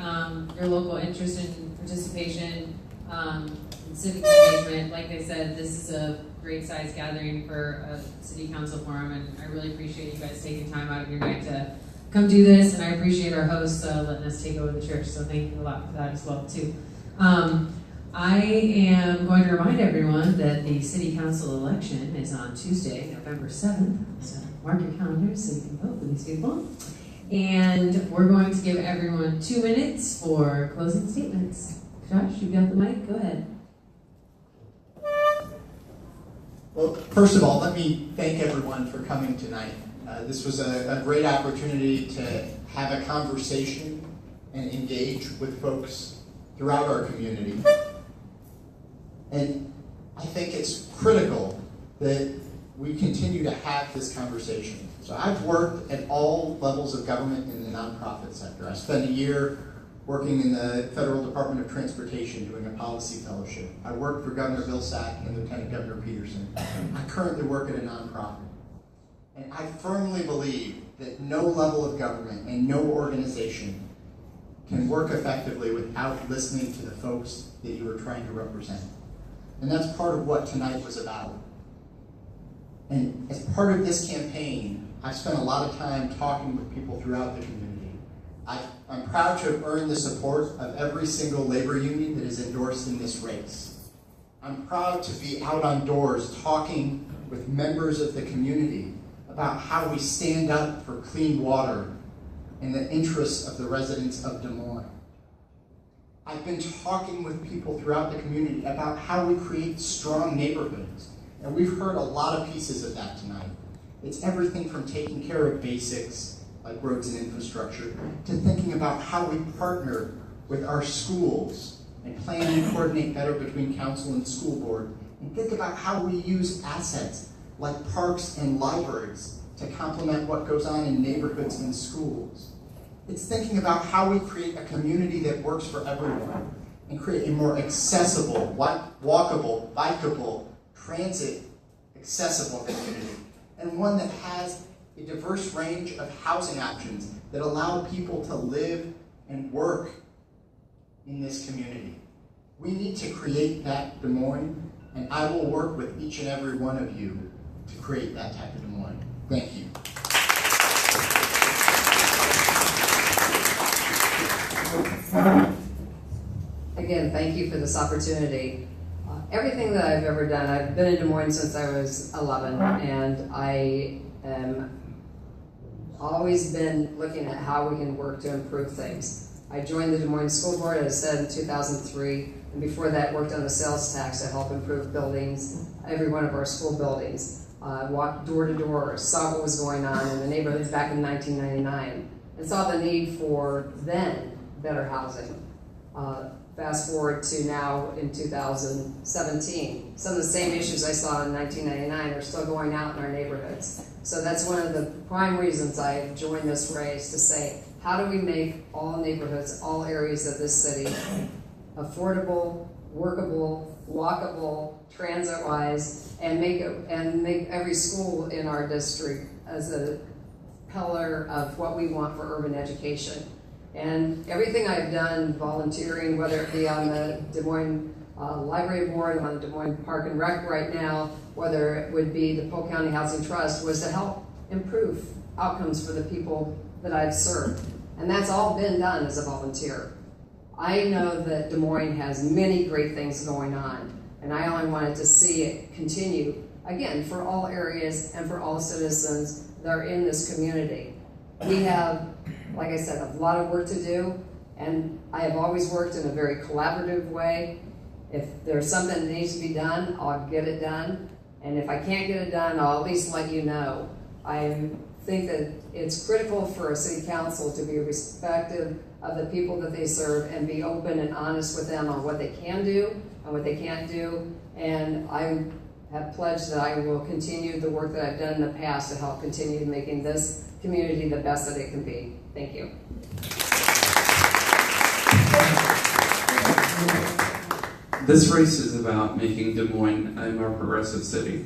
Your local interest and participation, and civic engagement. Like I said, this is a great size gathering for a city council forum, and I really appreciate you guys taking time out of your night to come do this, and I appreciate our hosts letting us take over the church, so thank you a lot for that as well too. I I am going to remind everyone that the city council election is on Tuesday, November 7th. So mark your calendars so you can vote for these people. And we're going to give everyone 2 minutes for closing statements. Josh, you've got the mic. Go ahead. Well, first of all, let me thank everyone for coming tonight. This was a great opportunity to have a conversation and engage with folks throughout our community. And I think it's critical that we continue to have this conversation. So I've worked at all levels of government in the nonprofit sector. I spent a year working in the Federal Department of Transportation doing a policy fellowship. I worked for Governor Vilsack and Lieutenant Governor Peterson. I currently work at a nonprofit. And I firmly believe that no level of government and no organization can work effectively without listening to the folks that you are trying to represent. And that's part of what tonight was about. And as part of this campaign, I've spent a lot of time talking with people throughout the community. I'm proud to have earned the support of every single labor union that is endorsed in this race. I'm proud to be out on doors talking with members of the community about how we stand up for clean water in the interests of the residents of Des Moines. I've been talking with people throughout the community about how we create strong neighborhoods. And we've heard a lot of pieces of that tonight. It's everything from taking care of basics, like roads and infrastructure, to thinking about how we partner with our schools and plan and coordinate better between council and school board, and think about how we use assets like parks and libraries to complement what goes on in neighborhoods and schools. It's thinking about how we create a community that works for everyone and create a more accessible, walkable, bikeable, transit accessible community, and one that has a diverse range of housing options that allow people to live and work in this community. We need to create that Des Moines, and I will work with each and every one of you to create that type of Des Moines. Thank you. Again, thank you for this opportunity. Everything that I've ever done, I've been in Des Moines since I was 11, and I am always been looking at how we can work to improve things. I joined the Des Moines School Board, as I said, in 2003, and before that worked on the sales tax to help improve buildings, every one of our school buildings. Walked door to door, saw what was going on in the neighborhoods back in 1999, and saw the need for then better housing. Fast forward to now in 2017, some of the same issues I saw in 1999 are still going out in our neighborhoods. So that's one of the prime reasons I joined this race, to say, how do we make all neighborhoods, all areas of this city affordable, workable, walkable, transit-wise, and make every school in our district as a pillar of what we want for urban education. And everything I've done volunteering, whether it be on the Des Moines Library Board, on the Des Moines Park and Rec right now, whether it would be the Polk County Housing Trust, was to help improve outcomes for the people that I've served. And that's all been done as a volunteer. I know that Des Moines has many great things going on, and I only wanted to see it continue, again, for all areas and for all citizens that are in this community. We have, like I said, a lot of work to do, and I have always worked in a very collaborative way. If there's something that needs to be done, I'll get it done, and if I can't get it done, I'll at least let you know. I think that it's critical for a city council to be respectful of the people that they serve and be open and honest with them on what they can do and what they can't do, and I have pledged that I will continue the work that I've done in the past to help continue making this community the best that it can be. Thank you. This race is about making Des Moines a more progressive city.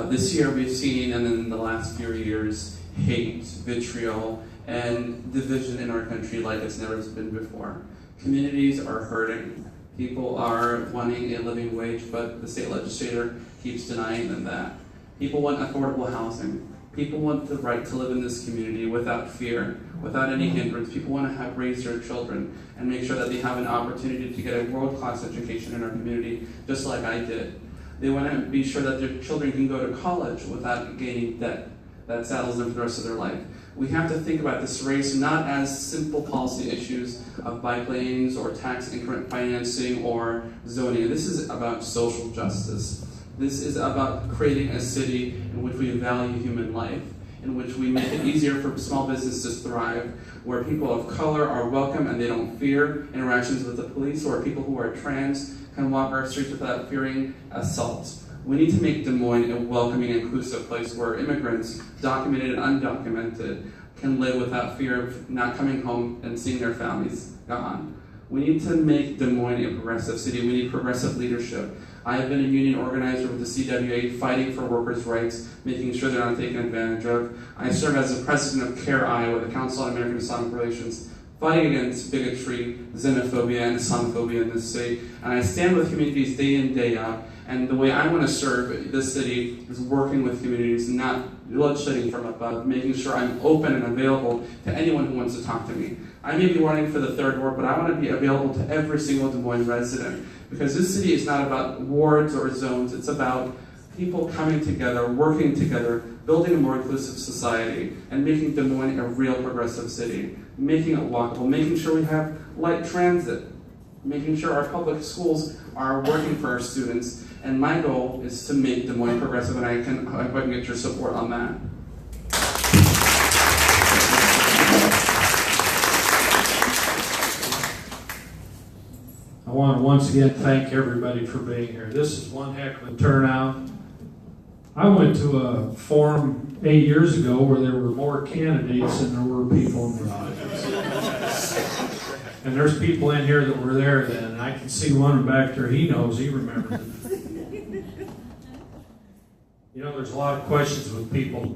This year we've seen, and in the last few years, hate, vitriol, and division in our country like it's never been before. Communities are hurting. People are wanting a living wage, but the state legislature keeps denying them that. People want affordable housing. People want the right to live in this community without fear, without any hindrance. People want to raise their children and make sure that they have an opportunity to get a world-class education in our community, just like I did. They want to be sure that their children can go to college without gaining debt that saddles them for the rest of their life. We have to think about this race not as simple policy issues of bike lanes or tax increment financing or zoning. This is about social justice. This is about creating a city in which we value human life, in which we make it easier for small businesses to thrive, where people of color are welcome and they don't fear interactions with the police, or people who are trans can walk our streets without fearing assault. We need to make Des Moines a welcoming, inclusive place where immigrants, documented and undocumented, can live without fear of not coming home and seeing their families gone. We need to make Des Moines a progressive city. We need progressive leadership. I have been a union organizer with the CWA, fighting for workers' rights, making sure they're not taken advantage of. I serve as the president of CARE Iowa, the Council on American Islamic Relations, fighting against bigotry, xenophobia, and Islamophobia in this state. And I stand with communities day in, day out. And the way I want to serve this city is working with communities, not bloodshedding from above, making sure I'm open and available to anyone who wants to talk to me. I may be running for the third ward, but I want to be available to every single Des Moines resident, because this city is not about wards or zones. It's about people coming together, working together, building a more inclusive society, and making Des Moines a real progressive city, making it walkable, making sure we have light transit, making sure our public schools are working for our students. And my goal is to make Des Moines progressive, and I hope I can get your support on that. I want to once again thank everybody for being here. This is one heck of a turnout. I went to a forum 8 years ago where there were more candidates than there were people in the audience. And there's people in here that were there then, and I can see one back there, he knows, he remembers it. You know, there's a lot of questions with people.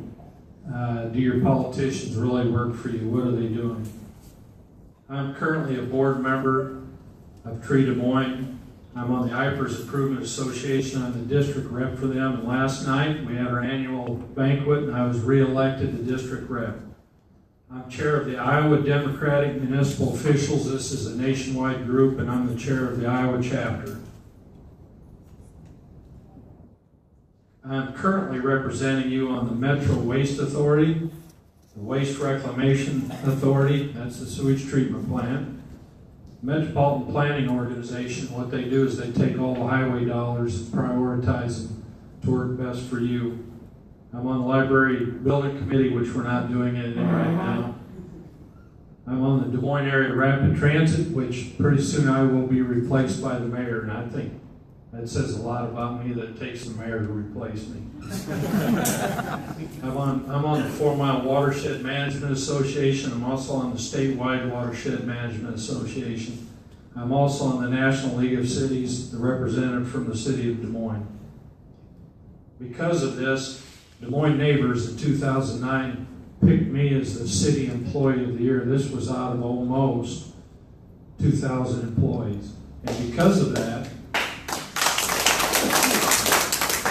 Do your politicians really work for you? What are they doing? I'm currently a board member of Tree Des Moines. I'm on the IPERS Improvement Association. I'm the district rep for them. And last night we had our annual banquet and I was re-elected the district rep. I'm chair of the Iowa Democratic Municipal Officials. This is a nationwide group, and I'm the chair of the Iowa chapter. I'm currently representing you on the Metro Waste Authority, the Waste Reclamation Authority, that's the sewage treatment plant, Metropolitan Planning Organization. What they do is they take all the highway dollars and prioritize them to work best for you. I'm on the Library Building Committee, which we're not doing anything right now. I'm on the Des Moines Area Rapid Transit, which pretty soon I will be replaced by the mayor, and I think that says a lot about me that it takes the mayor to replace me. I'm on the 4 Mile Watershed Management Association. I'm also on the Statewide Watershed Management Association. I'm also on the National League of Cities, the representative from the city of Des Moines. Because of this, Des Moines Neighbors in 2009 picked me as the City Employee of the Year. This was out of almost 2,000 employees. And because of that,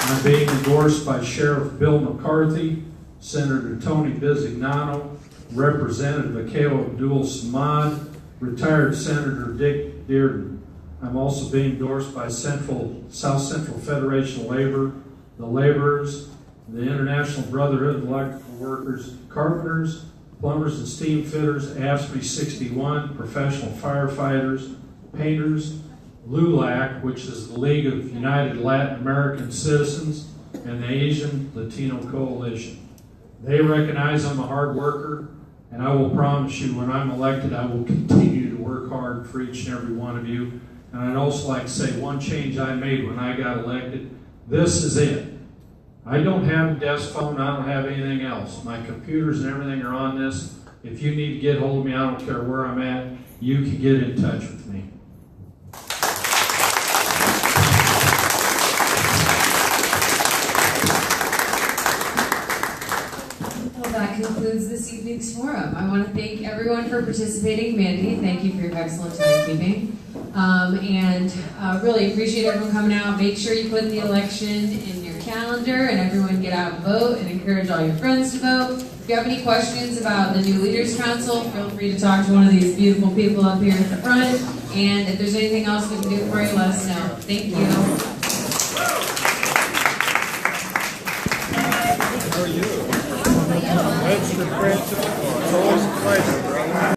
I'm being endorsed by Sheriff Bill McCarthy, Senator Tony Bisignano, Representative Akelo Abdul-Samad, retired Senator Dick Dearden. I'm also being endorsed by South Central Federation of Labor, the Laborers, the International Brotherhood of Electrical Workers, Carpenters, Plumbers and Steam Fitters, AFSCME 61, Professional Firefighters, Painters, LULAC, which is the League of United Latin American Citizens, and the Asian Latino Coalition. They recognize I'm a hard worker, and I will promise you when I'm elected I will continue to work hard for each and every one of you. And I'd also like to say one change I made when I got elected, this is it. I don't have a desk phone, I don't have anything else. My computers and everything are on this. If you need to get hold of me, I don't care where I'm at, you can get in touch with me. That concludes this evening's forum. I want to thank everyone for participating. Mandy, thank you for your excellent timekeeping. And really appreciate everyone coming out. Make sure you put the election in your calendar and everyone get out and vote, and encourage all your friends to vote. If you have any questions about the new Leaders Council, feel free to talk to one of these beautiful people up here at the front. And if there's anything else we can do for you, let us know. Thank you. How are you? That's the principal. It's always a pleasure, brother.